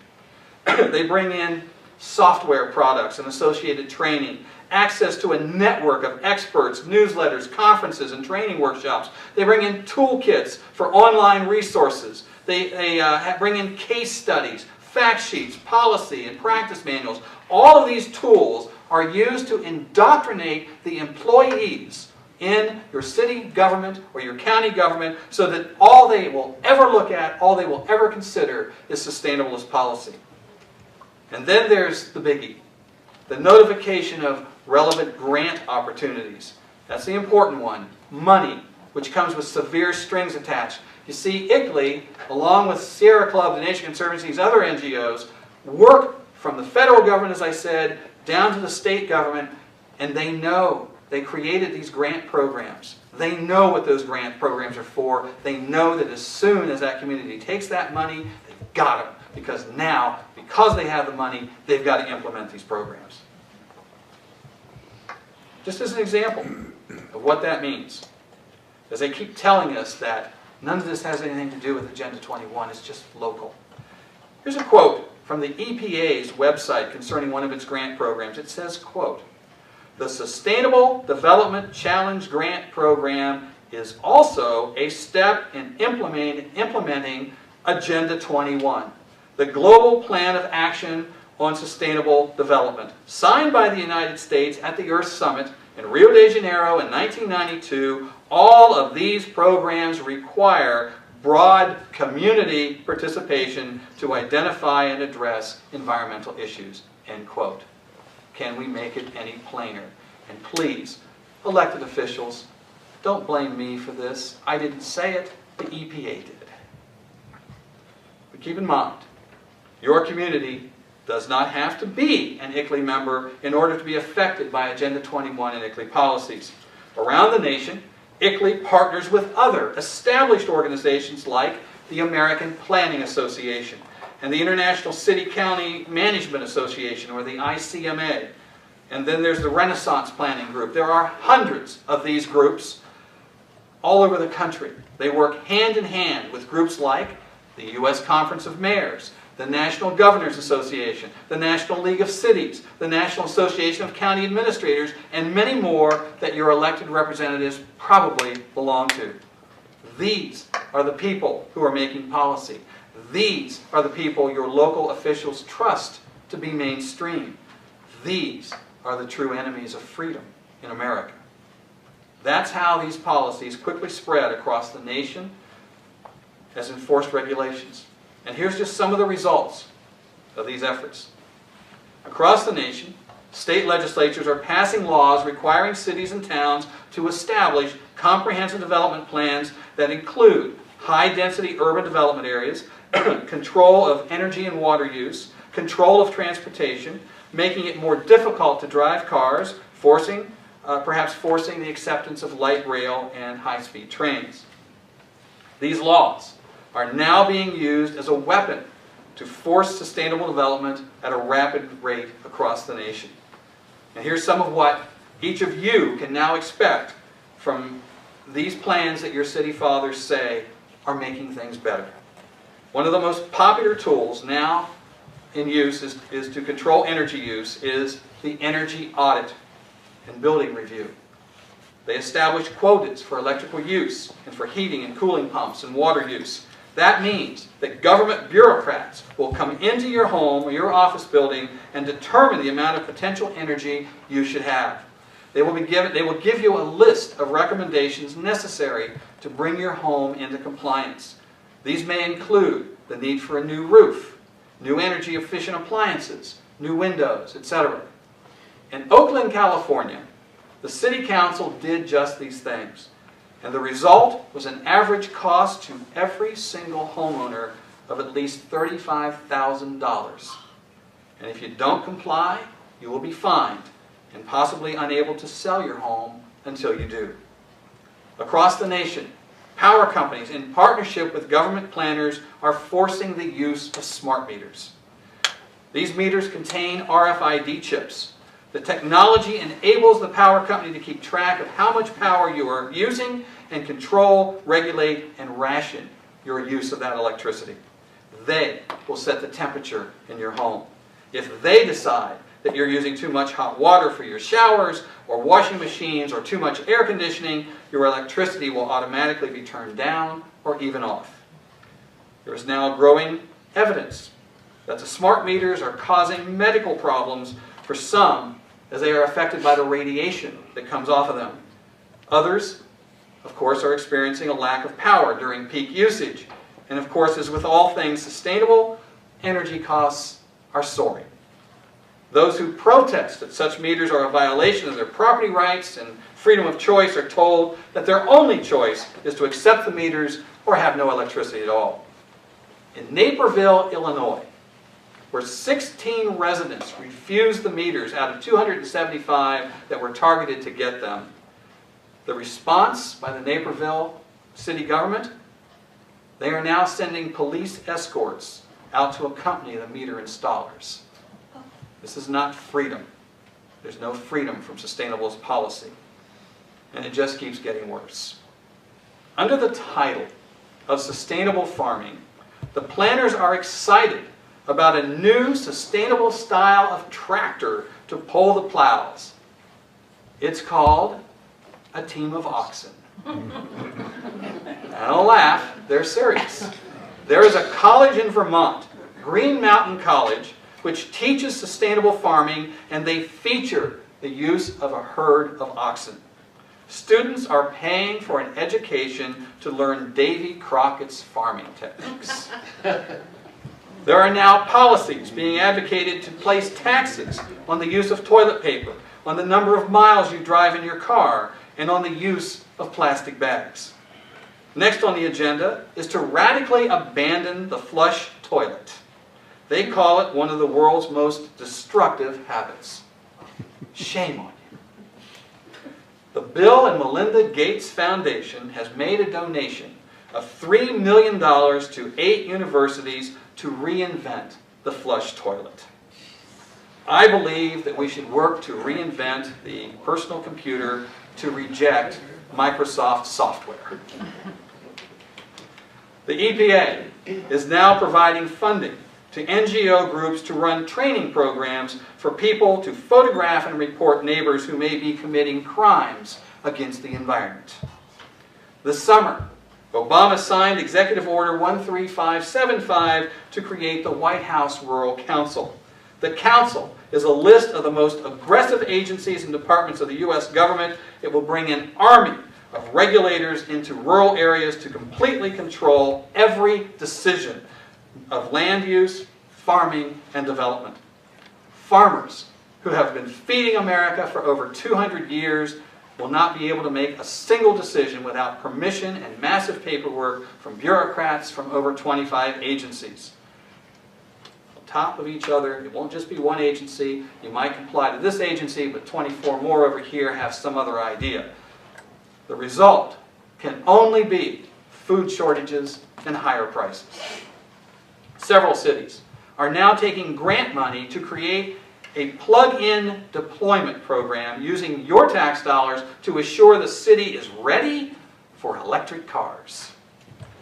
They bring in software products and associated training, access to a network of experts, newsletters, conferences, and training workshops. They bring in toolkits for online resources. They bring in case studies, fact sheets, policy, and practice manuals. All of these tools are used to indoctrinate the employees in your city government or your county government so that all they will ever look at, all they will ever consider is sustainablest policy. And then there's the biggie, the notification of relevant grant opportunities. That's the important one. Money, which comes with severe strings attached. You see, ICLEI, along with Sierra Club, the Nation Conservancy, these other NGOs, work from the federal government, as I said, down to the state government, and they know. They created these grant programs. They know what those grant programs are for. They know that as soon as that community takes that money, they've got them. Because now, because they have the money, they've got to implement these programs. Just as an example of what that means, as they keep telling us that none of this has anything to do with Agenda 21, it's just local. Here's a quote from the EPA's website concerning one of its grant programs. It says, quote, "The Sustainable Development Challenge Grant Program is also a step in implementing Agenda 21, the Global Plan of Action on Sustainable Development, signed by the United States at the Earth Summit in Rio de Janeiro in 1992. All of these programs require broad community participation to identify and address environmental issues." End quote. Can we make it any plainer? And please, elected officials, don't blame me for this. I didn't say it, the EPA did. But keep in mind, your community does not have to be an ICLEI member in order to be affected by Agenda 21 and ICLEI policies. Around the nation, ICLEI partners with other established organizations like the American Planning Association and the International City-County Management Association, or the ICMA. And then there's the Renaissance Planning Group. There are hundreds of these groups all over the country. They work hand in hand with groups like the U.S. Conference of Mayors, the National Governors Association, the National League of Cities, the National Association of County Administrators, and many more that your elected representatives probably belong to. These are the people who are making policy. These are the people your local officials trust to be mainstream. These are the true enemies of freedom in America. That's how these policies quickly spread across the nation as enforced regulations. And here's just some of the results of these efforts. Across the nation, state legislatures are passing laws requiring cities and towns to establish comprehensive development plans that include high-density urban development areas, control of energy and water use, control of transportation, making it more difficult to drive cars, perhaps forcing the acceptance of light rail and high-speed trains. These laws are now being used as a weapon to force sustainable development at a rapid rate across the nation. And here's some of what each of you can now expect from these plans that your city fathers say are making things better. One of the most popular tools now in use is to control energy use is the energy audit and building review. They establish quotas for electrical use and for heating and cooling pumps and water use. That means that government bureaucrats will come into your home or your office building and determine the amount of potential energy you should have. They will give you a list of recommendations necessary to bring your home into compliance. These may include the need for a new roof, new energy efficient appliances, new windows, etc. In Oakland, California, the City Council did just these things. And the result was an average cost to every single homeowner of at least $35,000. And if you don't comply, you will be fined and possibly unable to sell your home until you do. Across the nation, power companies in partnership with government planners are forcing the use of smart meters. These meters contain RFID chips The technology enables the power company to keep track of how much power you are using and control, regulate, and ration your use of that electricity. They will set the temperature in your home. If they decide that you're using too much hot water for your showers or washing machines or too much air conditioning, your electricity will automatically be turned down or even off. There is now growing evidence that the smart meters are causing medical problems for some, as they are affected by the radiation that comes off of them. Others, of course, are experiencing a lack of power during peak usage. And of course, as with all things sustainable, energy costs are soaring. Those who protest that such meters are a violation of their property rights and freedom of choice are told that their only choice is to accept the meters or have no electricity at all. In Naperville, Illinois, where 16 residents refused the meters out of 275 that were targeted to get them, the response by the Naperville city government, they are now sending police escorts out to accompany the meter installers. This is not freedom. There's no freedom from sustainable policy. And it just keeps getting worse. Under the title of sustainable farming, the planners are excited about a new sustainable style of tractor to pull the plows. It's called a team of oxen. Now don't laugh, they're serious. There is a college in Vermont, Green Mountain College, which teaches sustainable farming, and they feature the use of a herd of oxen. Students are paying for an education to learn Davy Crockett's farming techniques. There are now policies being advocated to place taxes on the use of toilet paper, on the number of miles you drive in your car, and on the use of plastic bags. Next on the agenda is to radically abandon the flush toilet. They call it one of the world's most destructive habits. Shame on you. The Bill and Melinda Gates Foundation has made a donation of $3 million to 8 universities to reinvent the flush toilet. I believe that we should work to reinvent the personal computer to reject Microsoft software. The EPA is now providing funding to NGO groups to run training programs for people to photograph and report neighbors who may be committing crimes against the environment. This summer, Obama signed Executive Order 13575 to create the White House Rural Council. The Council is a list of the most aggressive agencies and departments of the U.S. government. It will bring an army of regulators into rural areas to completely control every decision of land use, farming, and development. Farmers who have been feeding America for over 200 years will not be able to make a single decision without permission and massive paperwork from bureaucrats from over 25 agencies. On top of each other, it won't just be one agency. You might comply to this agency, but 24 more over here have some other idea. The result can only be food shortages and higher prices. Several cities are now taking grant money to create a plug-in deployment program using your tax dollars to assure the city is ready for electric cars.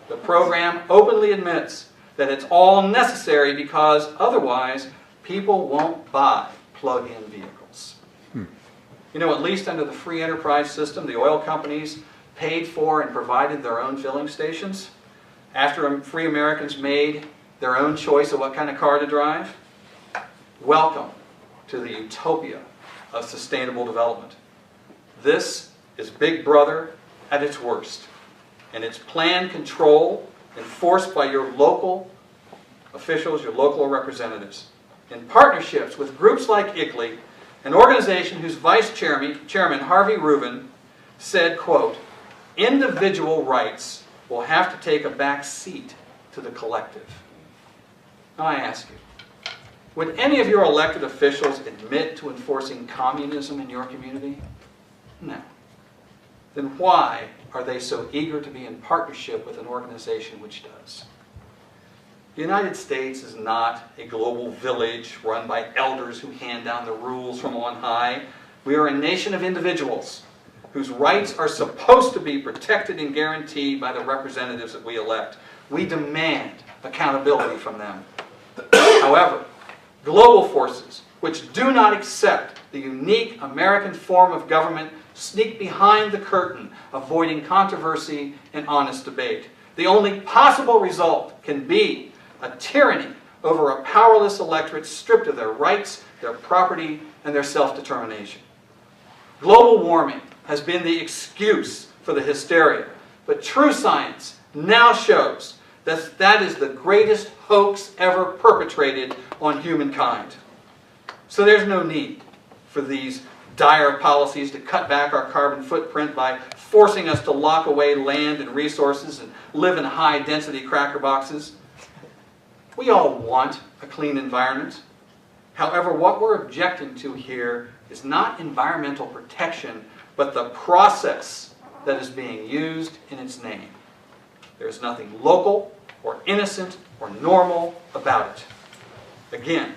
The program openly admits that it's all necessary because otherwise people won't buy plug-in vehicles. You know, at least under the free enterprise system, the oil companies paid for and provided their own filling stations. After free Americans made their own choice of what kind of car to drive, welcome to the utopia of sustainable development. This is Big Brother at its worst, and it's planned control enforced by your local officials, your local representatives, in partnerships with groups like ICLEI, an organization whose vice chairman Harvey Rubin said, quote, "Individual rights will have to take a back seat to the collective." Now I ask you, would any of your elected officials admit to enforcing communism in your community? No. Then why are they so eager to be in partnership with an organization which does? The United States is not a global village run by elders who hand down the rules from on high. We are a nation of individuals whose rights are supposed to be protected and guaranteed by the representatives that we elect. We demand accountability from them. However, global forces which do not accept the unique American form of government sneak behind the curtain, avoiding controversy and honest debate. The only possible result can be a tyranny over a powerless electorate stripped of their rights, their property, and their self-determination. Global warming has been the excuse for the hysteria, but true science now shows that that is the greatest hoax ever perpetrated on humankind. So there's no need for these dire policies to cut back our carbon footprint by forcing us to lock away land and resources and live in high-density cracker boxes. We all want a clean environment. However, what we're objecting to here is not environmental protection, but the process that is being used in its name. There is nothing local or innocent or normal about it. Again,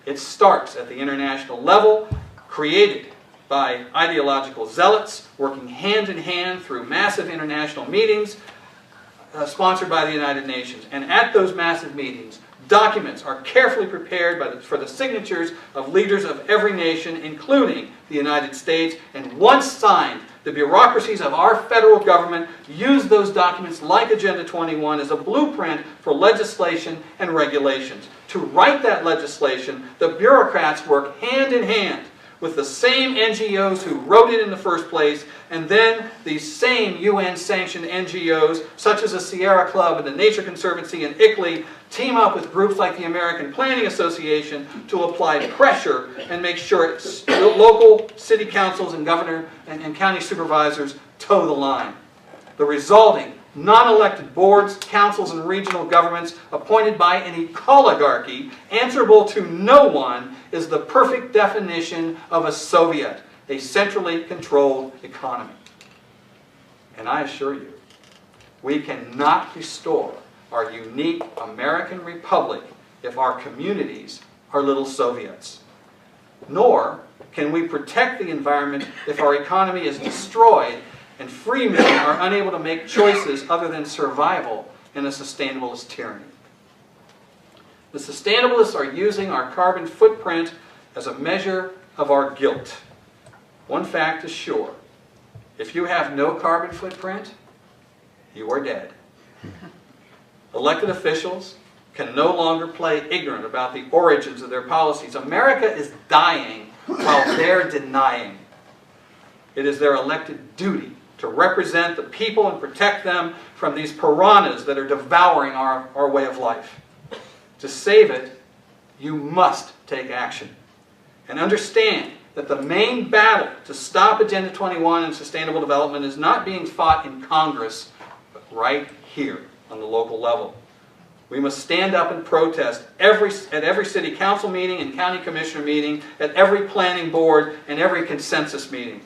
it starts at the international level, created by ideological zealots, working hand in hand through massive international meetings sponsored by the United Nations. And at those massive meetings, documents are carefully prepared for the signatures of leaders of every nation, including the United States, and once signed, the bureaucracies of our federal government use those documents like Agenda 21 as a blueprint for legislation and regulations. To write that legislation, the bureaucrats work hand in hand with the same NGOs who wrote it in the first place, and then these same UN-sanctioned NGOs, such as the Sierra Club and the Nature Conservancy and ICLEI, team up with groups like the American Planning Association to apply pressure and make sure local city councils and governor and county supervisors toe the line. The resulting non-elected boards, councils, and regional governments appointed by an ecoligarchy answerable to no one is the perfect definition of a Soviet, a centrally controlled economy. And I assure you, we cannot restore our unique American republic if our communities are little Soviets. Nor can we protect the environment if our economy is destroyed and free men are unable to make choices other than survival in a sustainablist tyranny. The sustainabilists are using our carbon footprint as a measure of our guilt. One fact is sure: if you have no carbon footprint, you are dead. Elected officials can no longer play ignorant about the origins of their policies. America is dying while they're denying. It is their elected duty to represent the people and protect them from these piranhas that are devouring our way of life. To save it, you must take action. And understand that the main battle to stop Agenda 21 and sustainable development is not being fought in Congress, but right here on the local level. We must stand up and protest at every city council meeting and county commissioner meeting, at every planning board and every consensus meeting.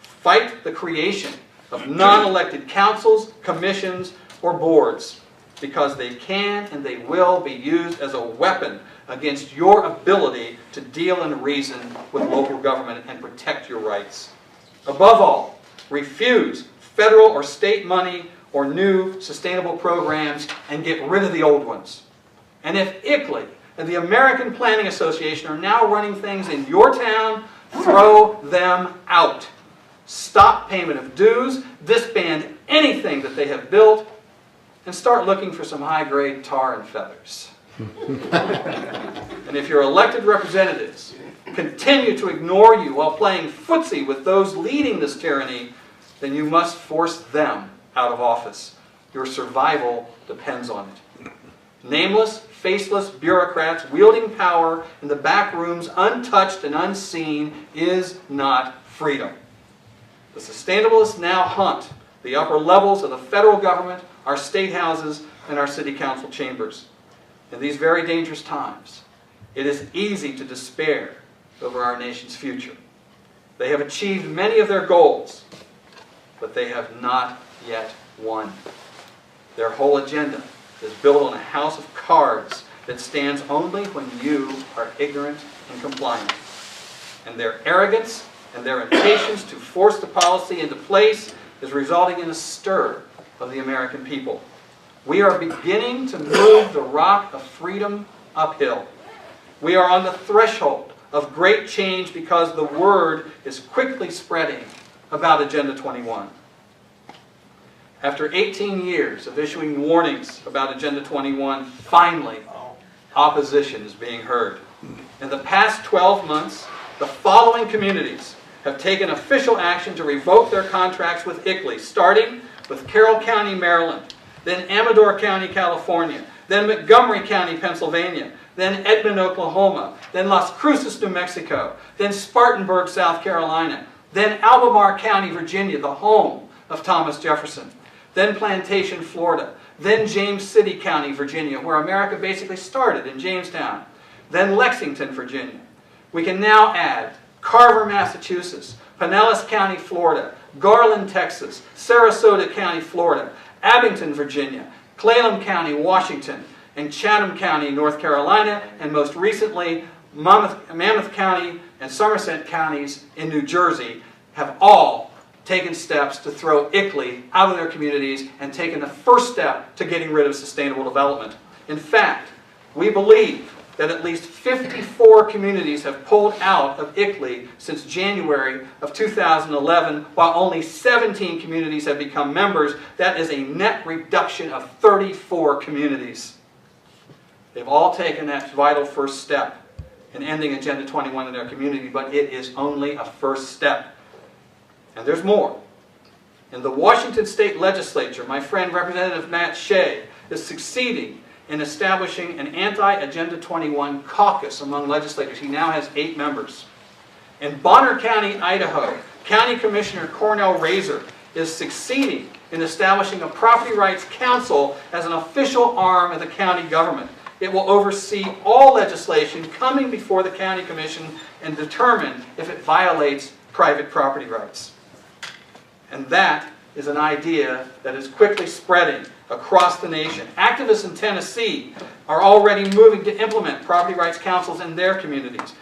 Fight the creation of non-elected councils, commissions, or boards, because they can and they will be used as a weapon against your ability to deal and reason with local government and protect your rights. Above all, refuse federal or state money or new sustainable programs and get rid of the old ones. And if ICLEI and the American Planning Association are now running things in your town, throw them out. Stop payment of dues, disband anything that they have built, and start looking for some high-grade tar and feathers. And if your elected representatives continue to ignore you while playing footsie with those leading this tyranny, then you must force them out of office. Your survival depends on it. Nameless, faceless bureaucrats wielding power in the back rooms, untouched and unseen, is not freedom. The sustainabilists now hunt the upper levels of the federal government, our state houses, and our city council chambers. In these very dangerous times, it is easy to despair over our nation's future. They have achieved many of their goals, but they have not yet won. Their whole agenda is built on a house of cards that stands only when you are ignorant and compliant. And their arrogance and their impatience to force the policy into place is resulting in a stir of the American people. We are beginning to move the rock of freedom uphill. We are on the threshold of great change because the word is quickly spreading about Agenda 21. After 18 years of issuing warnings about Agenda 21, finally, opposition is being heard. In the past 12 months, the following communities have taken official action to revoke their contracts with ICLEI, starting with Carroll County, Maryland, then Amador County, California, then Montgomery County, Pennsylvania, then Edmond, Oklahoma, then Las Cruces, New Mexico, then Spartanburg, South Carolina, then Albemarle County, Virginia, the home of Thomas Jefferson, then Plantation, Florida, then James City County, Virginia, where America basically started in Jamestown, then Lexington, Virginia. We can now add Carver, Massachusetts, Pinellas County, Florida, Garland, Texas, Sarasota County, Florida, Abington, Virginia, Clallam County, Washington, and Chatham County, North Carolina, and most recently, Monmouth County and Somerset counties in New Jersey have all taken steps to throw ICLEI out of their communities and taken the first step to getting rid of sustainable development. In fact, we believe that at least 54 communities have pulled out of ICLEI since January of 2011, while only 17 communities have become members. That is a net reduction of 34 communities. They've all taken that vital first step in ending Agenda 21 in their community, but it is only a first step. And there's more. In the Washington State Legislature, my friend Representative Matt Shea is succeeding in establishing an anti-Agenda 21 caucus among legislators. He now has 8 members. In Bonner County, Idaho, County Commissioner Cornell Razor is succeeding in establishing a property rights council as an official arm of the county government. It will oversee all legislation coming before the county commission and determine if it violates private property rights. And that is an idea that is quickly spreading across the nation. Activists in Tennessee are already moving to implement property rights councils in their communities.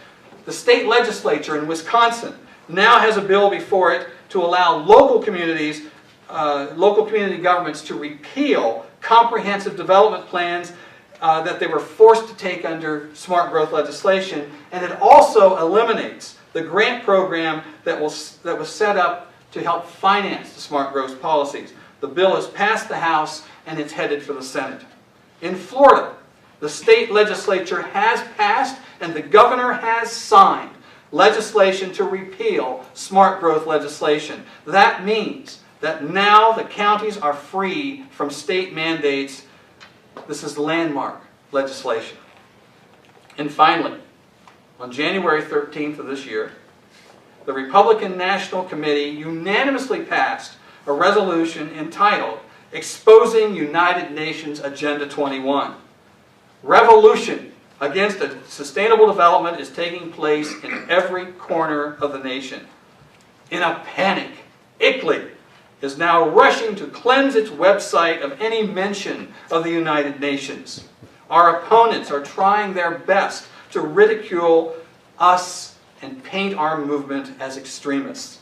The state legislature in Wisconsin now has a bill before it to allow local community governments to repeal comprehensive development plans that they were forced to take under smart growth legislation, and it also eliminates the grant program that was set up to help finance the smart growth policies. The bill has passed the House and it's headed for the Senate. In Florida, the state legislature has passed and the governor has signed legislation to repeal smart growth legislation. That means that now the counties are free from state mandates. This is landmark legislation. And finally, on January 13th of this year, the Republican National Committee unanimously passed a resolution entitled Exposing United Nations Agenda 21. Revolution against sustainable development is taking place in every corner of the nation. In a panic, ICLEI is now rushing to cleanse its website of any mention of the United Nations. Our opponents are trying their best to ridicule us and paint our movement as extremists.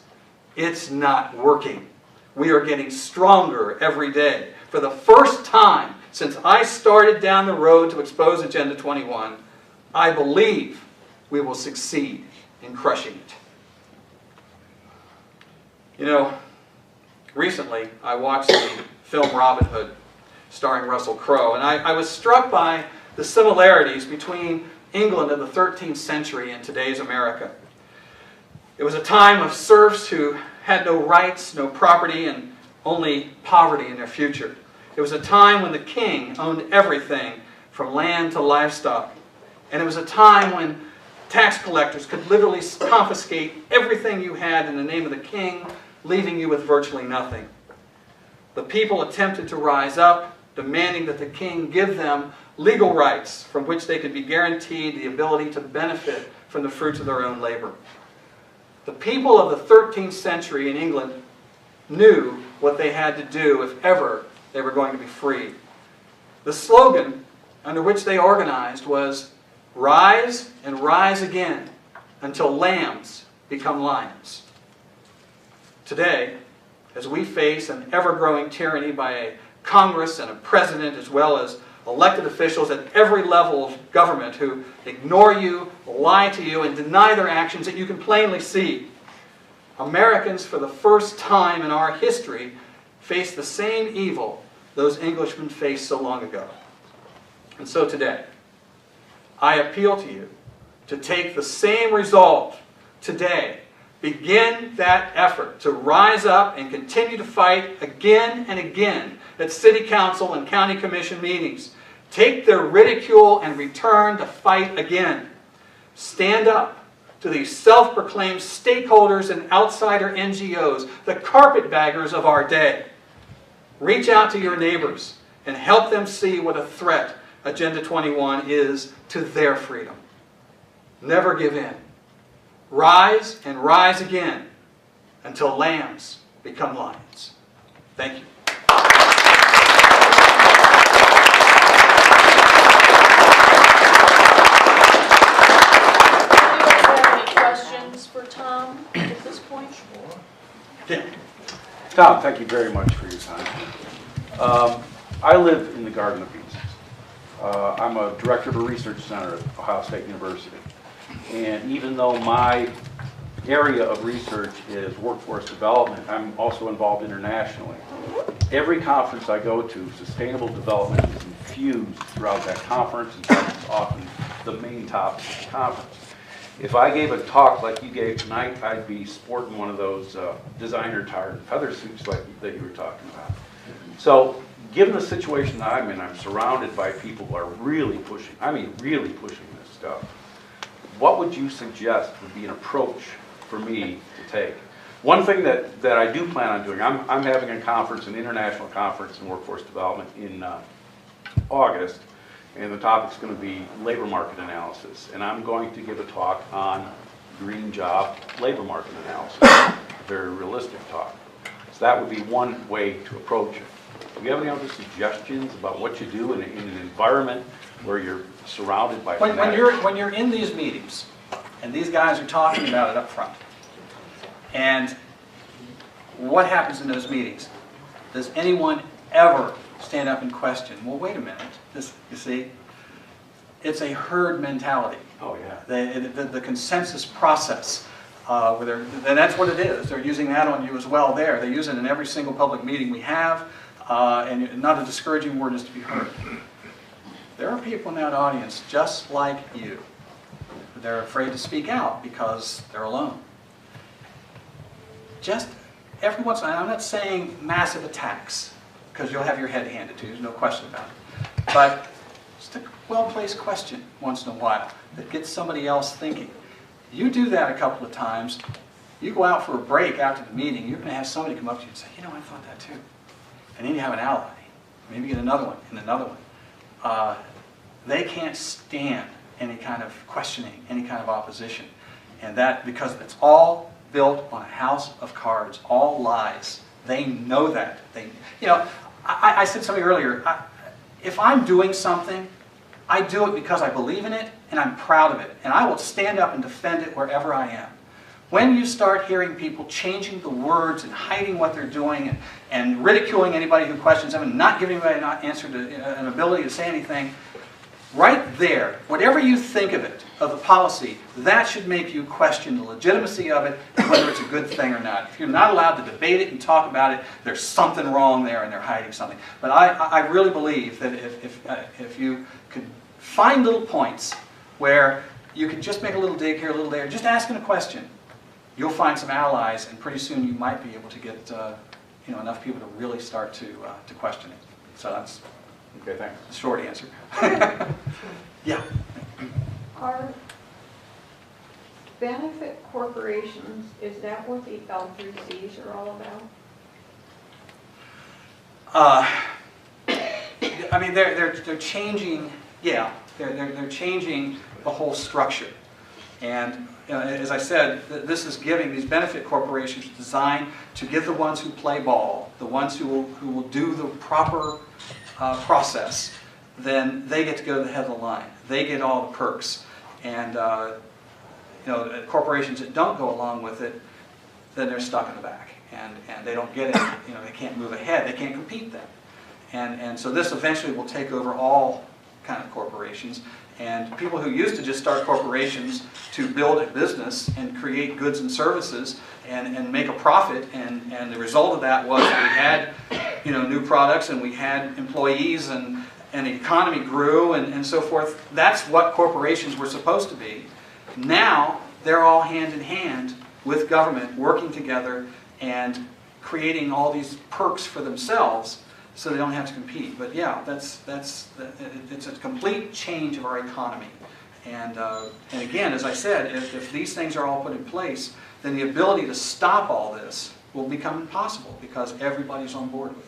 It's not working. We are getting stronger every day. For the first time since I started down the road to expose Agenda 21, I believe we will succeed in crushing it. You know, recently I watched the film Robin Hood, starring Russell Crowe, and I was struck by the similarities between England of the 13th century and today's America. It was a time of serfs who had no rights, no property, and only poverty in their future. It was a time when the king owned everything from land to livestock. And it was a time when tax collectors could literally confiscate everything you had in the name of the king, leaving you with virtually nothing. The people attempted to rise up, demanding that the king give them legal rights from which they could be guaranteed the ability to benefit from the fruits of their own labor. The people of the 13th century in England knew what they had to do if ever they were going to be free. The slogan under which they organized was, "Rise and rise again until lambs become lions." Today, as we face an ever-growing tyranny by a Congress and a president, as well as elected officials at every level of government who ignore you, lie to you, and deny their actions that you can plainly see, Americans, for the first time in our history, face the same evil those Englishmen faced so long ago. And so today, I appeal to you to take the same resolve today. Begin that effort to rise up and continue to fight again and again at City Council and County Commission meetings. Take their ridicule and return to fight again. Stand up to these self-proclaimed stakeholders and outsider NGOs, the carpetbaggers of our day. Reach out to your neighbors and help them see what a threat Agenda 21 is to their freedom. Never give in. Rise and rise again until lambs become lions. Thank you. For Tom at this point? Yeah. Tom, thank you very much for your time. I live in the Garden of Beasts. I'm a director of a research center at Ohio State University. And even though my area of research is workforce development, I'm also involved internationally. Every conference I go to, sustainable development is infused throughout that conference. In fact, it's often the main topic of the conference. If I gave a talk like you gave tonight, I'd be sporting one of those designer tarred feather suits like that you were talking about. So, given the situation that I'm in, I'm surrounded by people who are really pushing, really pushing this stuff. What would you suggest would be an approach for me to take? One thing that I do plan on doing, I'm having a conference, an international conference in workforce development in August. And the topic's going to be labor market analysis. And I'm going to give a talk on green job labor market analysis. A very realistic talk. So that would be one way to approach it. Do you have any other suggestions about what you do in an environment where you're surrounded by when you're in these meetings, and these guys are talking about it up front, and what happens in those meetings? Does anyone ever stand up and question, well, wait a minute, you see, it's a herd mentality. Oh, yeah. The consensus process, and that's what it is. They're using that on you as well there. They use it in every single public meeting we have, and not a discouraging word is to be heard. There are people in that audience just like you. They're afraid to speak out because they're alone. Just every once in a while, I'm not saying massive attacks, because you'll have your head handed to you, there's no question about it. But just a well-placed question once in a while that gets somebody else thinking. You do that a couple of times, you go out for a break after the meeting, you're going to have somebody come up to you and say, you know, I thought that too. And then you have an ally. Maybe get another one and another one. They can't stand any kind of questioning, any kind of opposition. And that, because it's all built on a house of cards, all lies. They know that. I said something earlier, if I'm doing something, I do it because I believe in it and I'm proud of it. And I will stand up and defend it wherever I am. When you start hearing people changing the words and hiding what they're doing and ridiculing anybody who questions them and not giving anybody an answer to an ability to say anything, right there, whatever you think of it, of the policy, that should make you question the legitimacy of it and whether it's a good thing or not. If you're not allowed to debate it and talk about it, there's something wrong there and they're hiding something. But I really believe that if you could find little points where you can just make a little dig here, a little there, just asking a question, you'll find some allies, and pretty soon you might be able to get enough people to really start to question it. So that's okay. Thanks. the short answer. Yeah. Are benefit corporations, is that what the L3Cs are all about? I mean, they're changing. Yeah, they're changing the whole structure, and as I said, this is giving these benefit corporations designed to give the ones who play ball, the ones who will do the proper process, then they get to go to the head of the line. They get all the perks. And corporations that don't go along with it, then they're stuck in the back. And they don't get it. They can't move ahead. They can't compete then. And so this eventually will take over all kind of corporations. And people who used to just start corporations to build a business and create goods and services and make a profit, and the result of that was that we had new products, and we had employees, and the economy grew, and so forth. That's what corporations were supposed to be. Now they're all hand in hand with government, working together and creating all these perks for themselves, so they don't have to compete. But yeah, it's a complete change of our economy. And again, as I said, if these things are all put in place, then the ability to stop all this will become impossible because everybody's on board with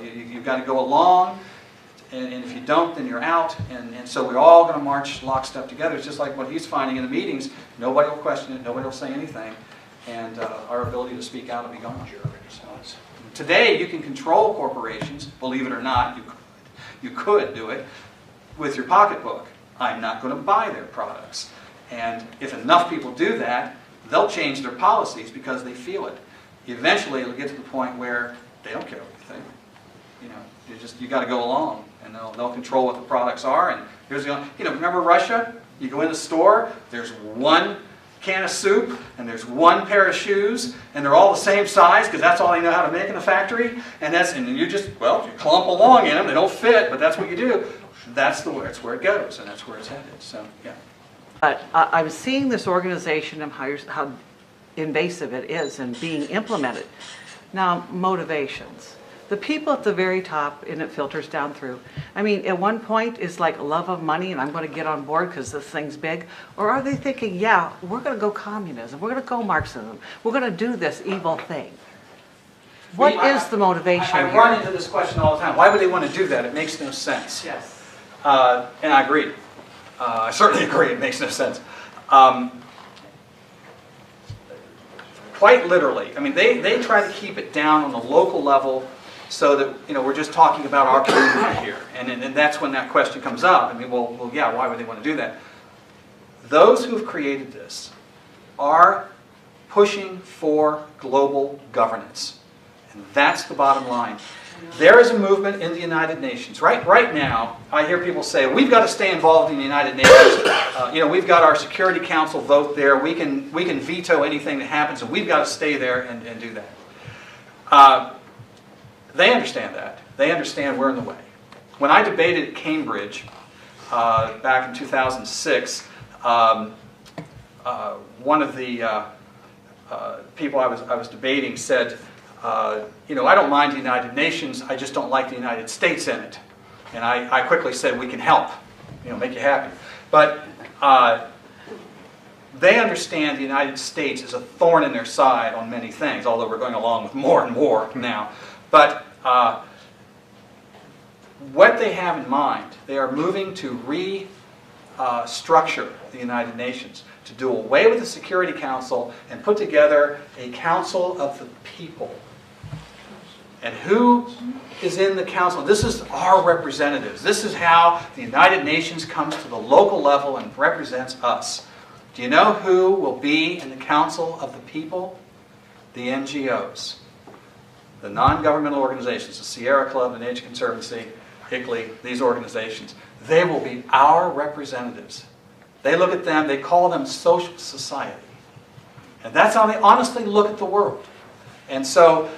it. You've got to go along, and if you don't, then you're out. And so we're all going to march lockstep together. It's just like what he's finding in the meetings. Nobody will question it. Nobody will say anything. And our ability to speak out will be gone. So today, you can control corporations, believe it or not. You could do it with your pocketbook. I'm not going to buy their products. And if enough people do that, they'll change their policies because they feel it. Eventually, it'll get to the point where they don't care what you think. You got to go along, and they'll control what the products are. And here's remember Russia? You go in the store, there's one can of soup, and there's one pair of shoes, and they're all the same size because that's all they know how to make in the factory. And you just you clump along in them. They don't fit, but that's what you do. That's where it goes, and that's where it's headed. So yeah. But I'm seeing this organization and how invasive it is and being implemented. Now, motivations. The people at the very top, and it filters down through. I mean, at one point, it's like love of money, and I'm going to get on board because this thing's big. Or are they thinking, yeah, we're going to go communism, we're going to go Marxism, we're going to do this evil thing? What is the motivation I here? run into this question all the time. Why would they want to do that? It makes no sense. Yes. And I agree. I certainly agree. It makes no sense. Quite literally. I mean, they try to keep it down on the local level so that we're just talking about our community here. And that's when that question comes up. I mean, well, yeah, why would they want to do that? Those who have created this are pushing for global governance. And that's the bottom line. There is a movement in the United Nations. Right now, I hear people say, we've got to stay involved in the United Nations. We've got our Security Council vote there. We can veto anything that happens, and we've got to stay there and do that. They understand that. They understand we're in the way. When I debated at Cambridge back in 2006, one of the people I was debating said, I don't mind the United Nations, I just don't like the United States in it. And I quickly said, we can help, make you happy. But they understand the United States is a thorn in their side on many things, although we're going along with more and more now. But what they have in mind, they are moving to restructure the United Nations, to do away with the Security Council and put together a Council of the People. And who is in the council? This is our representatives. This is how the United Nations comes to the local level and represents us. Do you know who will be in the Council of the People? The NGOs. The non-governmental organizations, the Sierra Club, the Nature Conservancy, ICLEI, these organizations. They will be our representatives. They look at them, they call them social society. And that's how they honestly look at the world. And so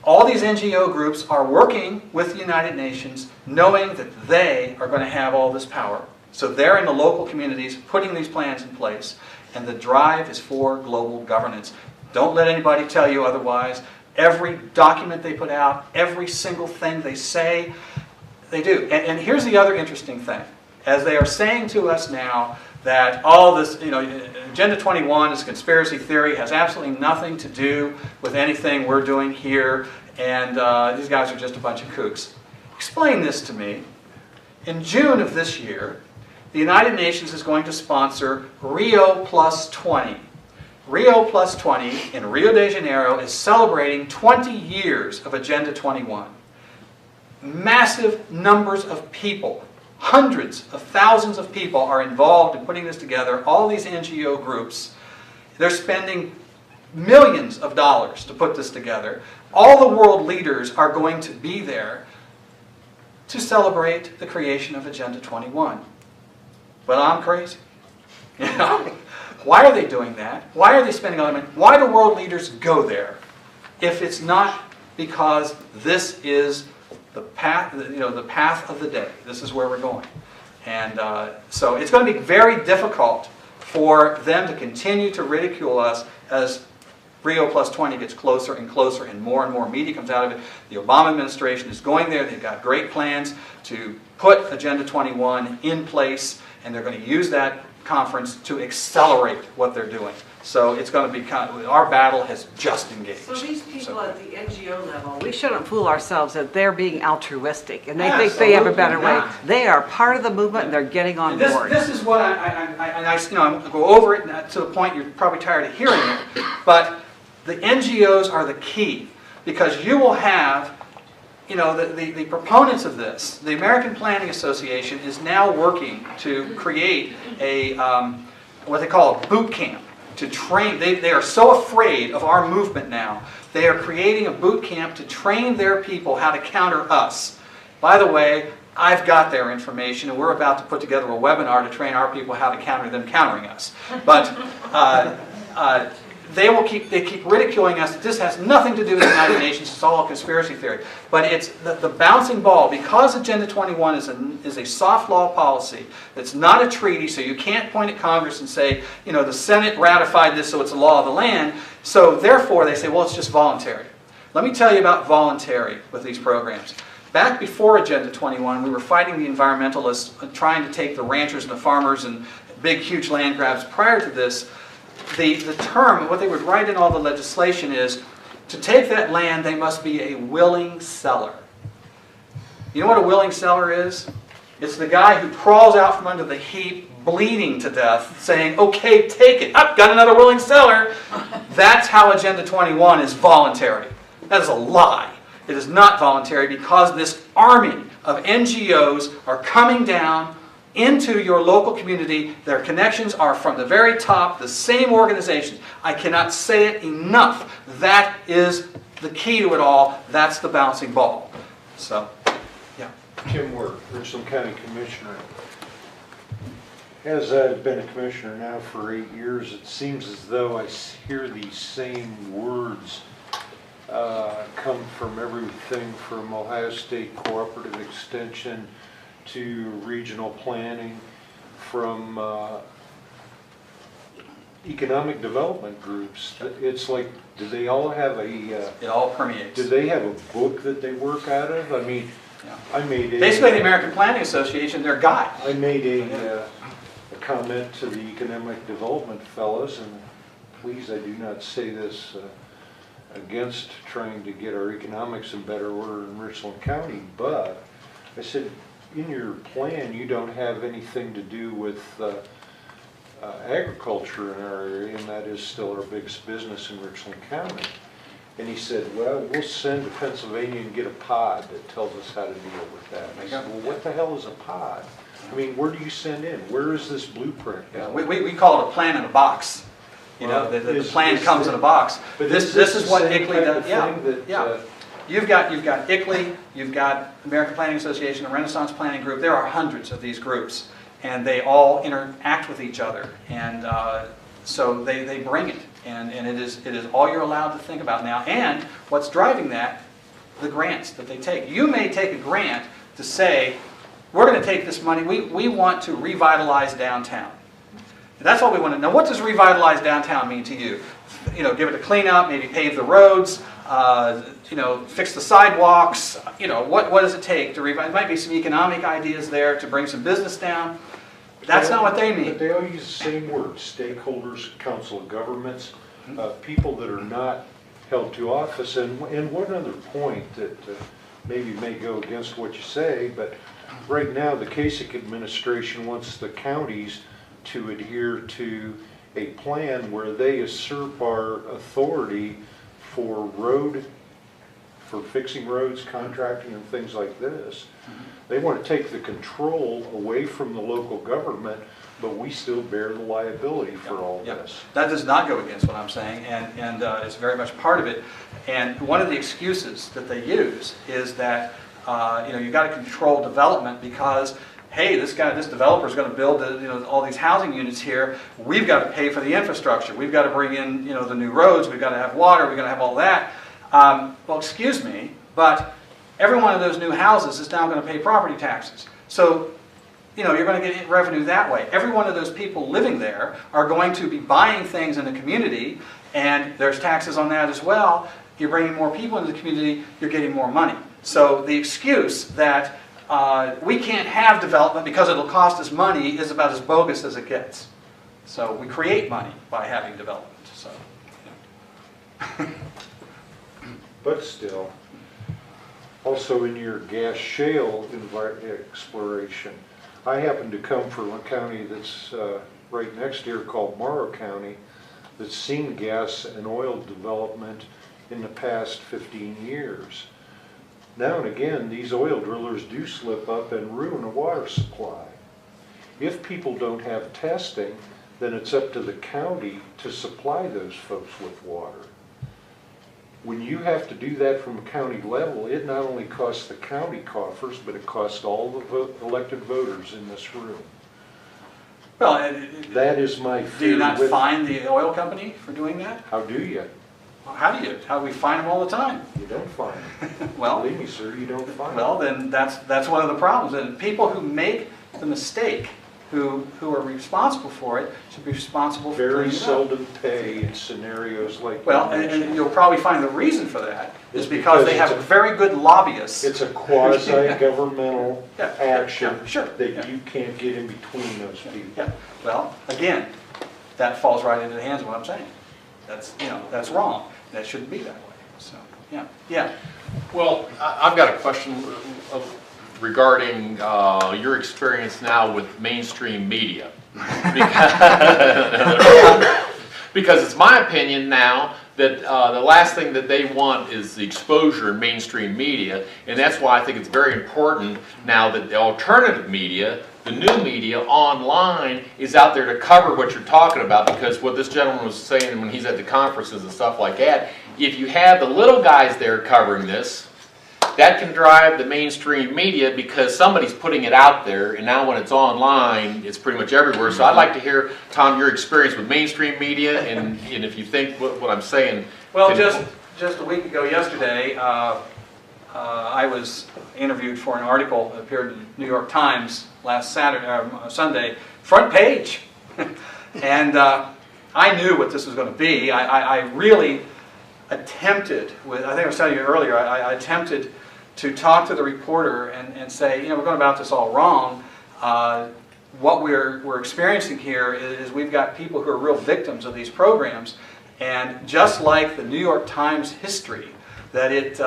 all these NGO groups are working with the United Nations, knowing that they are going to have all this power. So they're in the local communities putting these plans in place, and the drive is for global governance. Don't let anybody tell you otherwise. Every document they put out, every single thing they say, they do. And here's the other interesting thing. As they are saying to us now that all this, Agenda 21 is conspiracy theory, has absolutely nothing to do with anything we're doing here, and these guys are just a bunch of kooks. Explain this to me. In June of this year, the United Nations is going to sponsor Rio Plus 20. Rio Plus 20 in Rio de Janeiro is celebrating 20 years of Agenda 21. massive numbers of people, hundreds of thousands of people are involved in putting this together. All these NGO groups, they're spending millions of dollars to put this together. All the world leaders are going to be there to celebrate the creation of Agenda 21. But I'm crazy. You know? Why are they doing that? Why are they spending all that money? Why do world leaders go there if it's not because this is the path, the path of the day? This is where we're going. And so it's going to be very difficult for them to continue to ridicule us as Rio Plus 20 gets closer and closer and more media comes out of it. The Obama administration is going there. They've got great plans to put Agenda 21 in place, and they're going to use that conference to accelerate what they're doing. So it's going to be our battle has just engaged. So these people at the NGO level, we shouldn't fool ourselves that they're being altruistic and they think they have a better way. They are part of the movement and they're getting on board. This is what I go over it to the point you're probably tired of hearing it, but the NGOs are the key, because you will have, the proponents of this. The American Planning Association is now working to create a what they call a boot camp to train. They are so afraid of our movement now. They are creating a boot camp to train their people how to counter us. By the way, I've got their information, and we're about to put together a webinar to train our people how to counter them countering us. But they keep ridiculing us. This has nothing to do with the United Nations. It's all a conspiracy theory. But it's the bouncing ball, because Agenda 21 is a soft law policy. It's not a treaty, so you can't point at Congress and say, the Senate ratified this, so it's a law of the land. So therefore, they say, well, it's just voluntary. Let me tell you about voluntary with these programs. Back before Agenda 21, we were fighting the environmentalists, trying to take the ranchers and the farmers and big, huge land grabs. Prior to this, the term, what they would write in all the legislation is, to take that land, they must be a willing seller. You know what a willing seller is? It's the guy who crawls out from under the heap, bleeding to death, saying, okay, take it. I've got another willing seller. That's how Agenda 21 is voluntary. That is a lie. It is not voluntary, because this army of NGOs are coming down into your local community. Their connections are from the very top, the same organizations. I cannot say it enough. That is the key to it all. That's the bouncing ball. So, yeah. Tim Work, Richland County Commissioner. As I've been a commissioner now for 8 years, it seems as though I hear these same words come from everything from Ohio State Cooperative Extension to regional planning, from economic development groups. It's like, do they all have It all permeates. do they have a book that they work out of? I mean, Yeah. I made a... Basically, the American Planning Association, they're guide. I made a comment to the economic development fellows, and please, I do not say this against trying to get our economics in better order in Richland County, but I said, in your plan, you don't have anything to do with agriculture in our area, and that is still our biggest business in Richland County. And he said, well, we'll send to Pennsylvania and get a pod that tells us how to deal with that. And I said, well, what the hell is a pod? I mean, where do you send in? Where is this blueprint? Yeah, we call it a plan in a box. The plan comes in a box. But this is what ICLEI does. Yeah. You've got ICLEI, you've got American Planning Association, the Renaissance Planning Group. There are hundreds of these groups, and they all interact with each other, and so they bring it, and it is all you're allowed to think about now. And what's driving that? The grants that they take. You may take a grant to say, we're going to take this money. We want to revitalize downtown. That's what we want to know. What does revitalize downtown mean to you? Give it a clean up, maybe pave the roads, fix the sidewalks. What does it take to revitalize? There might be some economic ideas there to bring some business down. That's not what they mean. But they all use the same words: stakeholders, council of governments, people that are not held to office. And one other point that maybe may go against what you say, but right now the Kasich administration wants the counties to adhere to a plan where they usurp our authority for road for fixing roads, contracting and things like this. They want to take the control away from the local government, but we still bear the liability for all Yep. this. That does not go against what I'm saying, and it's very much part of it. And one of the excuses that they use is that you've got to control development because, hey, this developer is going to build all these housing units here. We've got to pay for the infrastructure. We've got to bring in the new roads. We've got to have water. We've got to have all that. Well, excuse me, but every one of those new houses is now going to pay property taxes. So you're going to get revenue that way. Every one of those people living there are going to be buying things in the community, and there's taxes on that as well. You're bringing more people into the community, you're getting more money. So the excuse that we can't have development because it'll cost us money is about as bogus as it gets. So we create money by having development. So, But still, also in your gas shale exploration, I happen to come from a county that's right next here called Morrow County that's seen gas and oil development in the past 15 years. Now and again, these oil drillers do slip up and ruin a water supply. If people don't have testing, then it's up to the county to supply those folks with water. When you have to do that from a county level, it not only costs the county coffers, but it costs all the elected voters in this room. well, That is my do fear. you not fine the oil company for doing that? How do you? How do you? How do we fine them all the time? You don't find them. Well, Believe me, sir, you don't find well, them. then that's one of the problems. And people who make the mistake, who are responsible for it, should be responsible for Very cleaning it up. seldom pay in scenarios like Well, you and mentioned. you'll probably find the reason for that is It's because they because have it's a- very good lobbyists. It's a quasi-governmental Yeah, action yeah, sure, that yeah. you can't get in between those people. Yeah. Well, again, that falls right into the hands of what I'm saying. That's wrong. That shouldn't be that way. So, yeah, yeah. Well, I've got a question regarding your experience now with mainstream media. Because it's my opinion now that the last thing that they want is the exposure in mainstream media, and that's why I think it's very important now that the alternative media, the new media online, is out there to cover what you're talking about, because what this gentleman was saying when he's at the conferences and stuff like that, if you have the little guys there covering this, that can drive the mainstream media because somebody's putting it out there, and now when it's online, it's pretty much everywhere. So I'd like to hear, Tom, your experience with mainstream media, and if you think what I'm saying. Well, just a week ago yesterday, I was interviewed for an article that appeared in the New York Times last Sunday, front page. And I knew what this was going to be. I really attempted, I think I was telling you earlier, I attempted to talk to the reporter and say, we're going about this all wrong. What we're experiencing here is we've got people who are real victims of these programs, and just like the New York Times history, that it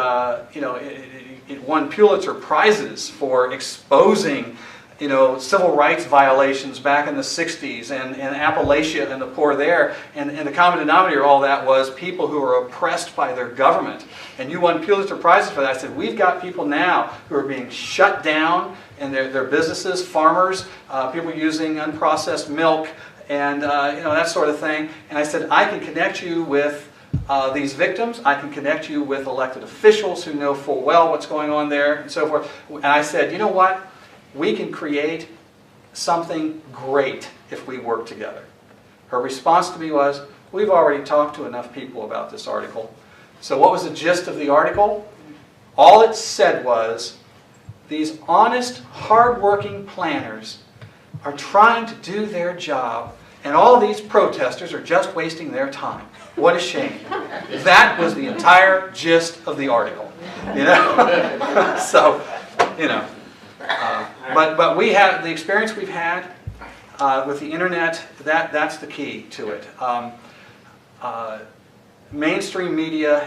won Pulitzer Prizes for exposing civil rights violations back in the 60s and Appalachia and the poor there. And the common denominator of all that was people who were oppressed by their government. And you won Pulitzer Prizes for that. I said, we've got people now who are being shut down in their businesses, farmers, people using unprocessed milk, and that sort of thing. And I said, I can connect you with these victims. I can connect you with elected officials who know full well what's going on there and so forth. And I said, you know what? We can create something great if we work together. Her response to me was, we've already talked to enough people about this article. So what was the gist of the article? All it said was, these honest, hard-working planners are trying to do their job, and all these protesters are just wasting their time. What a shame. That was the entire gist of the article. So, but we have the experience we've had with the internet. That's the key to it. Mainstream media,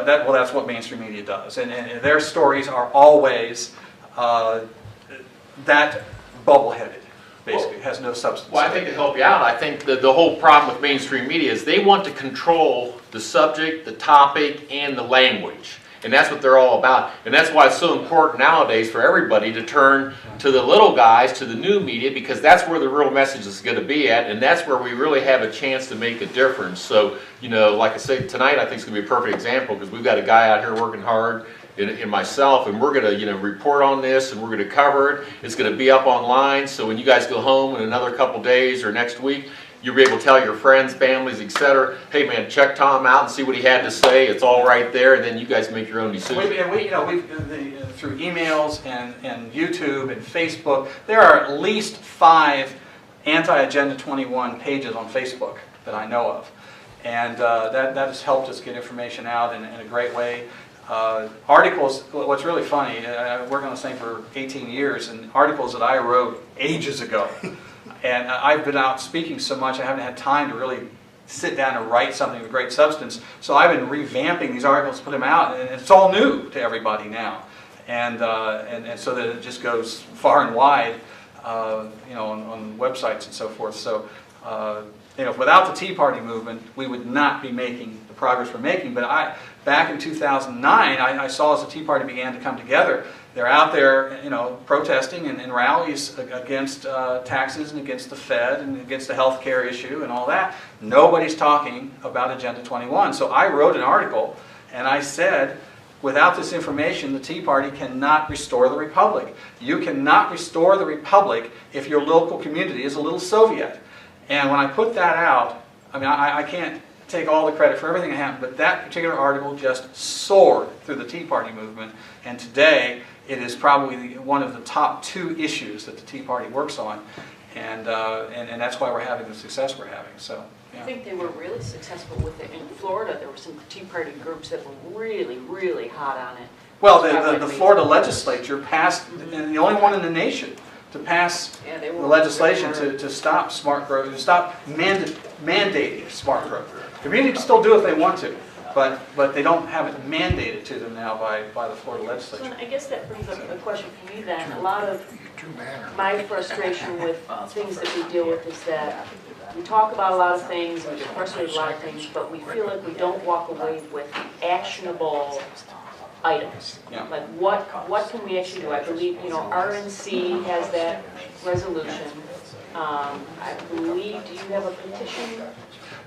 that's what mainstream media does, and their stories are always that bubble-headed. Basically, has no substance. Well, I think to help you out, I think the whole problem with mainstream media is they want to control the subject, the topic, and the language. And that's what they're all about. And that's why it's so important nowadays for everybody to turn to the little guys, to the new media, because that's where the real message is going to be at, and that's where we really have a chance to make a difference. So, you know, like I said, tonight I think is going to be a perfect example, because we've got a guy out here working hard, and myself, and we're going to, you know, report on this, and we're going to cover it. It's going to be up online, so when you guys go home in another couple days or next week, you'll be able to tell your friends, families, etc. Hey man, check Tom out and see what he had to say. It's all right there, and then you guys make your own decision. Through emails and YouTube and Facebook, there are at least 5 anti-Agenda 21 pages on Facebook that I know of. And that has helped us get information out in a great way. Articles, what's really funny, I worked on this thing for 18 years, and articles that I wrote ages ago. And I've been out speaking so much, I haven't had time to really sit down and write something of great substance. So I've been revamping these articles, put them out, and it's all new to everybody now. And so that it just goes far and wide, you know, on websites and so forth. So, you know, without the Tea Party movement, we would not be making the progress we're making. But back in 2009, I saw as the Tea Party began to come together, they're out there, you know, protesting and rallies against taxes and against the Fed and against the health care issue and all that. Nobody's talking about Agenda 21. So I wrote an article and I said, without this information, the Tea Party cannot restore the Republic. You cannot restore the Republic if your local community is a little Soviet. And when I put that out, I mean, I can't take all the credit for everything that happened, but that particular article just soared through the Tea Party movement. And today, it is probably one of the top 2 issues that the Tea Party works on. And that's why we're having the success we're having. So, yeah. I think they were really successful with it in Florida. There were some Tea Party groups that were really, really hot on it. Well, the Florida legislature passed, and the only one in the nation to pass the legislation to stop smart growth, to stop mandating smart growth. Community can still do it if they want to, but they don't have it mandated to them now by the Florida legislature. So I guess that brings up a question for you then. A lot of my frustration with things that we deal with is that we talk about a lot of things, we get frustrated with a lot of things, but we feel like we don't walk away with actionable items. Yeah. Like what can we actually do? I believe, you know, RNC has that resolution. I believe, do you have a petition?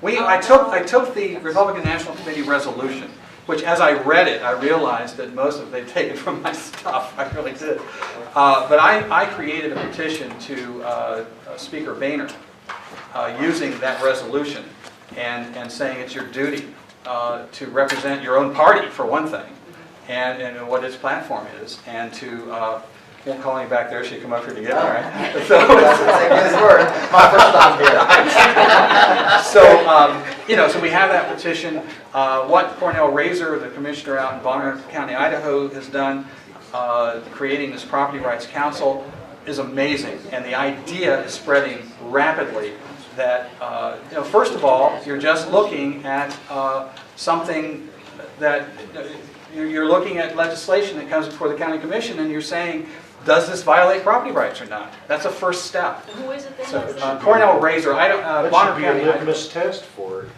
I took the Republican National Committee resolution, which as I read it, I realized that most of it they'd taken from my stuff. I really did. But I created a petition to Speaker Boehner using that resolution and saying it's your duty to represent your own party, for one thing, and what its platform is, and to won't call me back there. She'd come up here to get it, all right? So His word. My first time here. So you know, so we have that petition. What Cornell Razor, the commissioner out in Bonner County, Idaho, has done, creating this Property Rights Council, is amazing, and the idea is spreading rapidly. That you know, first of all, you're just looking at something that you're looking at legislation that comes before the county commission, and you're saying, does this violate property rights or not? That's a first step. Who is it that So does that? Cornell Razor, I don't. That Bonner should be County. a litmus test for it.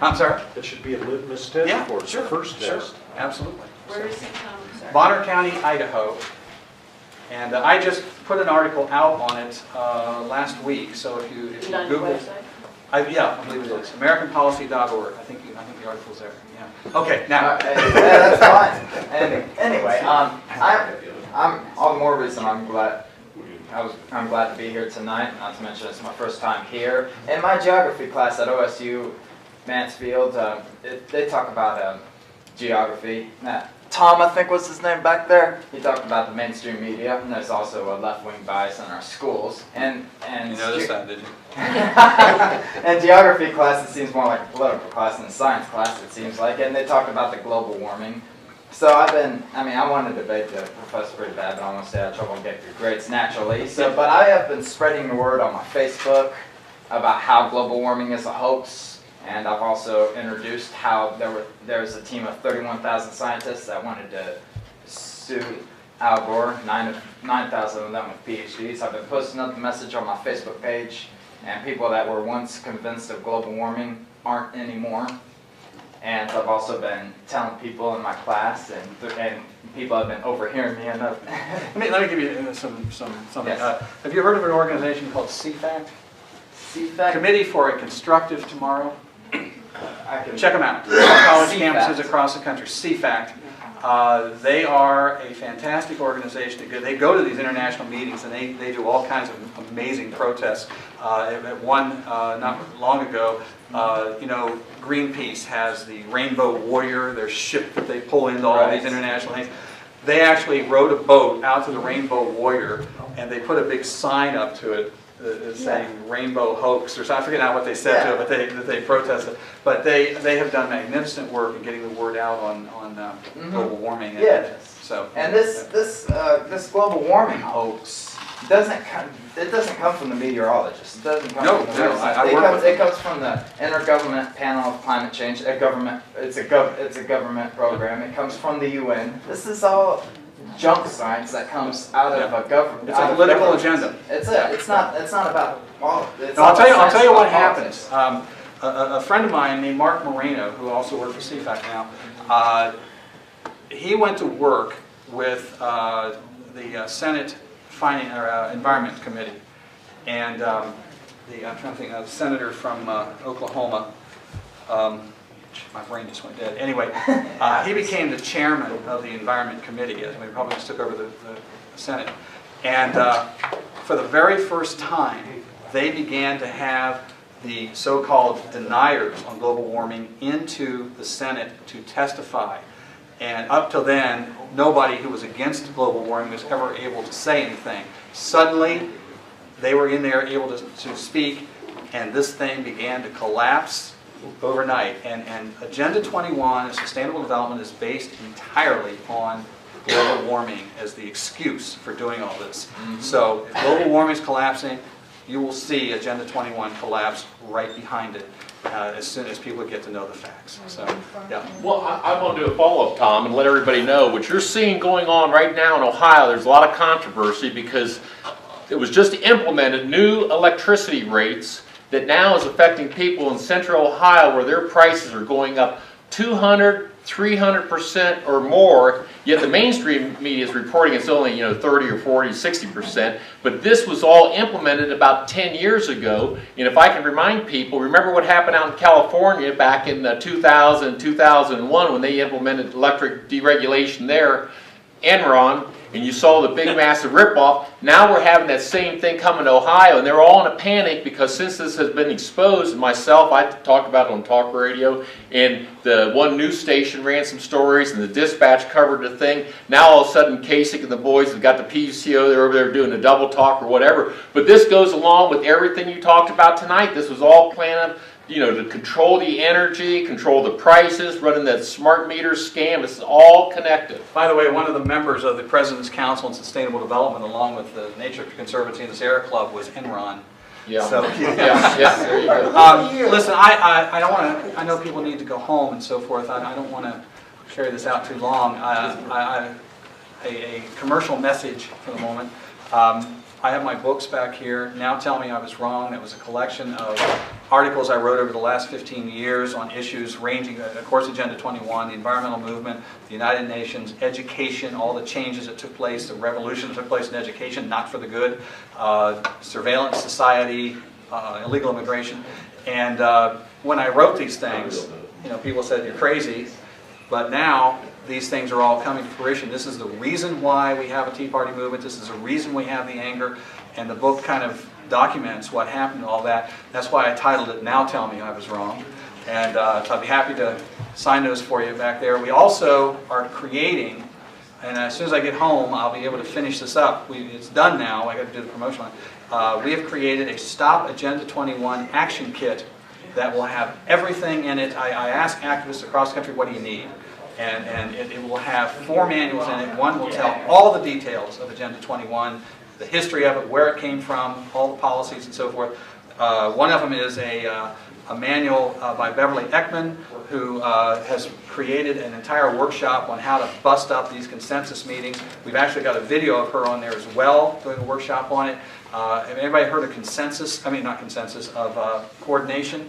I'm sorry. It should be a litmus test Yeah, for it. sure, The first sure, test. absolutely. Where is it, Tom? Sorry. Bonner County, Idaho, and I just put an article out on it last week. So if you Is it on your Google, website? yeah, I believe it is AmericanPolicy.org. I think the article's there. Yeah. Okay, now. Yeah, that's fine. And anyway, I'm all the more reason I'm glad to be here tonight. Not to mention it's my first time here. In my geography class at OSU Mansfield, they talk about geography. Tom, I think was his name back there. He talked about the mainstream media, and there's also a left-wing bias in our schools. And You noticed that, did you? in geography class, it seems more like a political class than a science class, it seems like. And they talked about the global warming. So I want to debate the professor pretty bad, but I almost had trouble getting good grades naturally. But I have been spreading the word on my Facebook about how global warming is a hoax. And I've also introduced how there was a team of 31,000 scientists that wanted to sue Al Gore, 9,000 of them with PhDs. I've been posting up the message on my Facebook page, and people that were once convinced of global warming aren't anymore. And I've also been telling people in my class, and people have been overhearing me enough. Let me give you something. Yes. Have you heard of an organization called CFACT? CFACT, Committee for a Constructive Tomorrow? I can Check them out. College CFACT. campuses across the country. CFACT. They are a fantastic organization. They go to these international meetings and they do all kinds of amazing protests. At one not long ago, Greenpeace has the Rainbow Warrior, their ship that they pull into all these international things. They actually rowed a boat out to the Rainbow Warrior and they put a big sign up to it saying Rainbow Hoax, or something. I forget now what they said to it, but they protested. But they have done magnificent work in getting the word out on global warming. Yes. So. And this global warming hoax doesn't come from the meteorologists. It doesn't come from the it comes from the Intergovernmental Panel of Climate Change. It's a government program. It comes from the UN. This is all junk science that comes out of a government. It's a political agenda. It's not about politics. I'll tell you what happens. A friend of mine named Mark Moreno, who also works for CFAC now, he went to work with the Senate Environment Committee, and I'm trying to think, the senator from Oklahoma. My brain just went dead. Anyway, he became the chairman of the Environment Committee as the Republicans took over the Senate. And for the very first time, they began to have the so-called deniers on global warming into the Senate to testify. And up till then, nobody who was against global warming was ever able to say anything. Suddenly, they were in there able to speak, and this thing began to collapse overnight. And Agenda 21, Sustainable Development, is based entirely on global warming as the excuse for doing all this. So if global warming is collapsing, you will see Agenda 21 collapse right behind it as soon as people get to know the facts. So, yeah. Well, I want to do a follow-up, Tom, and let everybody know what you're seeing going on right now in Ohio. There's a lot of controversy because it was just implemented new electricity rates that now is affecting people in central Ohio where their prices are going up 200, 300% or more, yet the mainstream media is reporting it's only 30 or 40, 60%, but this was all implemented about 10 years ago. And if I can remind people, remember what happened out in California back in 2000, 2001 when they implemented electric deregulation there, Enron, and you saw the big massive ripoff. Now we're having that same thing coming to Ohio, and they're all in a panic because since this has been exposed, and myself, I talked about it on talk radio, and the one news station ran some stories, and the dispatch covered the thing. Now all of a sudden, Kasich and the boys have got the PUCO, they're over there doing a double talk or whatever. But this goes along with everything you talked about tonight. This was all planned to control the energy, control the prices, running that smart meter scam. This is all connected. By the way, one of the members of the President's Council on Sustainable Development, along with the Nature Conservancy and the Sierra Club, was Enron. Yeah. So, yeah, there you go. listen, I don't want to. I know people need to go home and so forth. I don't want to carry this out too long. A commercial message for the moment. I have my books back here. Now Tell Me I Was Wrong. That was a collection of articles I wrote over the last 15 years on issues ranging, of course, Agenda 21, the environmental movement, the United Nations, education, all the changes that took place, the revolution that took place in education, not for the good, surveillance society, illegal immigration. And when I wrote these things, people said, you're crazy. But now, these things are all coming to fruition. This is the reason why we have a Tea Party movement. This is the reason we have the anger. And the book kind of documents what happened and all that. That's why I titled it, Now Tell Me I Was Wrong. And so I'd be happy to sign those for you back there. We also are creating, and as soon as I get home, I'll be able to finish this up. It's done now. I got to do the promotion on it. We have created a Stop Agenda 21 action kit that will have everything in it. I ask activists across the country, what do you need? And it will have 4 manuals in it. One will tell all the details of Agenda 21, the history of it, where it came from, all the policies and so forth. One of them is a manual by Beverly Eckman, who has created an entire workshop on how to bust up these consensus meetings. We've actually got a video of her on there as well, doing a workshop on it. Have anybody heard of consensus? I mean, not consensus, of coordination?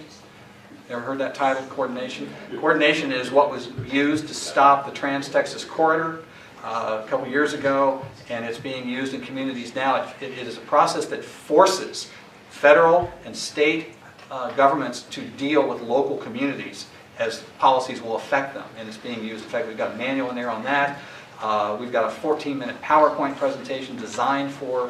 Ever heard that title, coordination? Coordination is what was used to stop the Trans-Texas Corridor a couple years ago, and it's being used in communities now. It is a process that forces federal and state governments to deal with local communities as policies will affect them, and it's being used. In fact, we've got a manual in there on that. We've got a 14-minute PowerPoint presentation designed for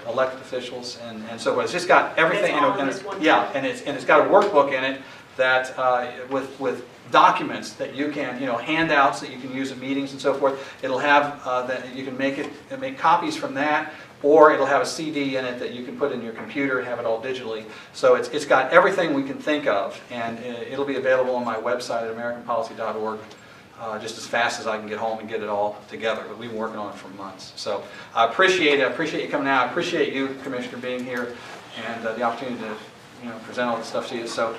elected officials, and so it's just got everything. That's all in this one yeah, time. and it's got a workbook in it that with documents that you can, handouts that you can use at meetings and so forth. It'll have that you can make copies from that, or it'll have a CD in it that you can put in your computer and have it all digitally. So it's got everything we can think of, and it'll be available on my website at AmericanPolicy.org. Just as fast as I can get home and get it all together. But we've been working on it for months. So I appreciate it. I appreciate you coming out. I appreciate you, Commissioner, being here and the opportunity to present all this stuff to you. So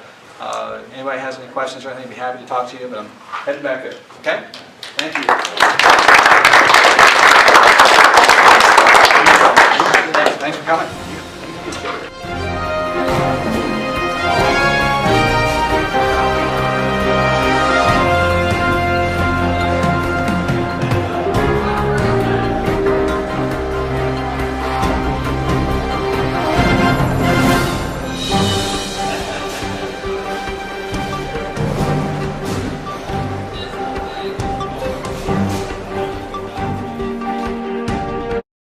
anybody has any questions or anything, I'd be happy to talk to you. But I'm heading back there. Okay? Thank you. Thanks for coming.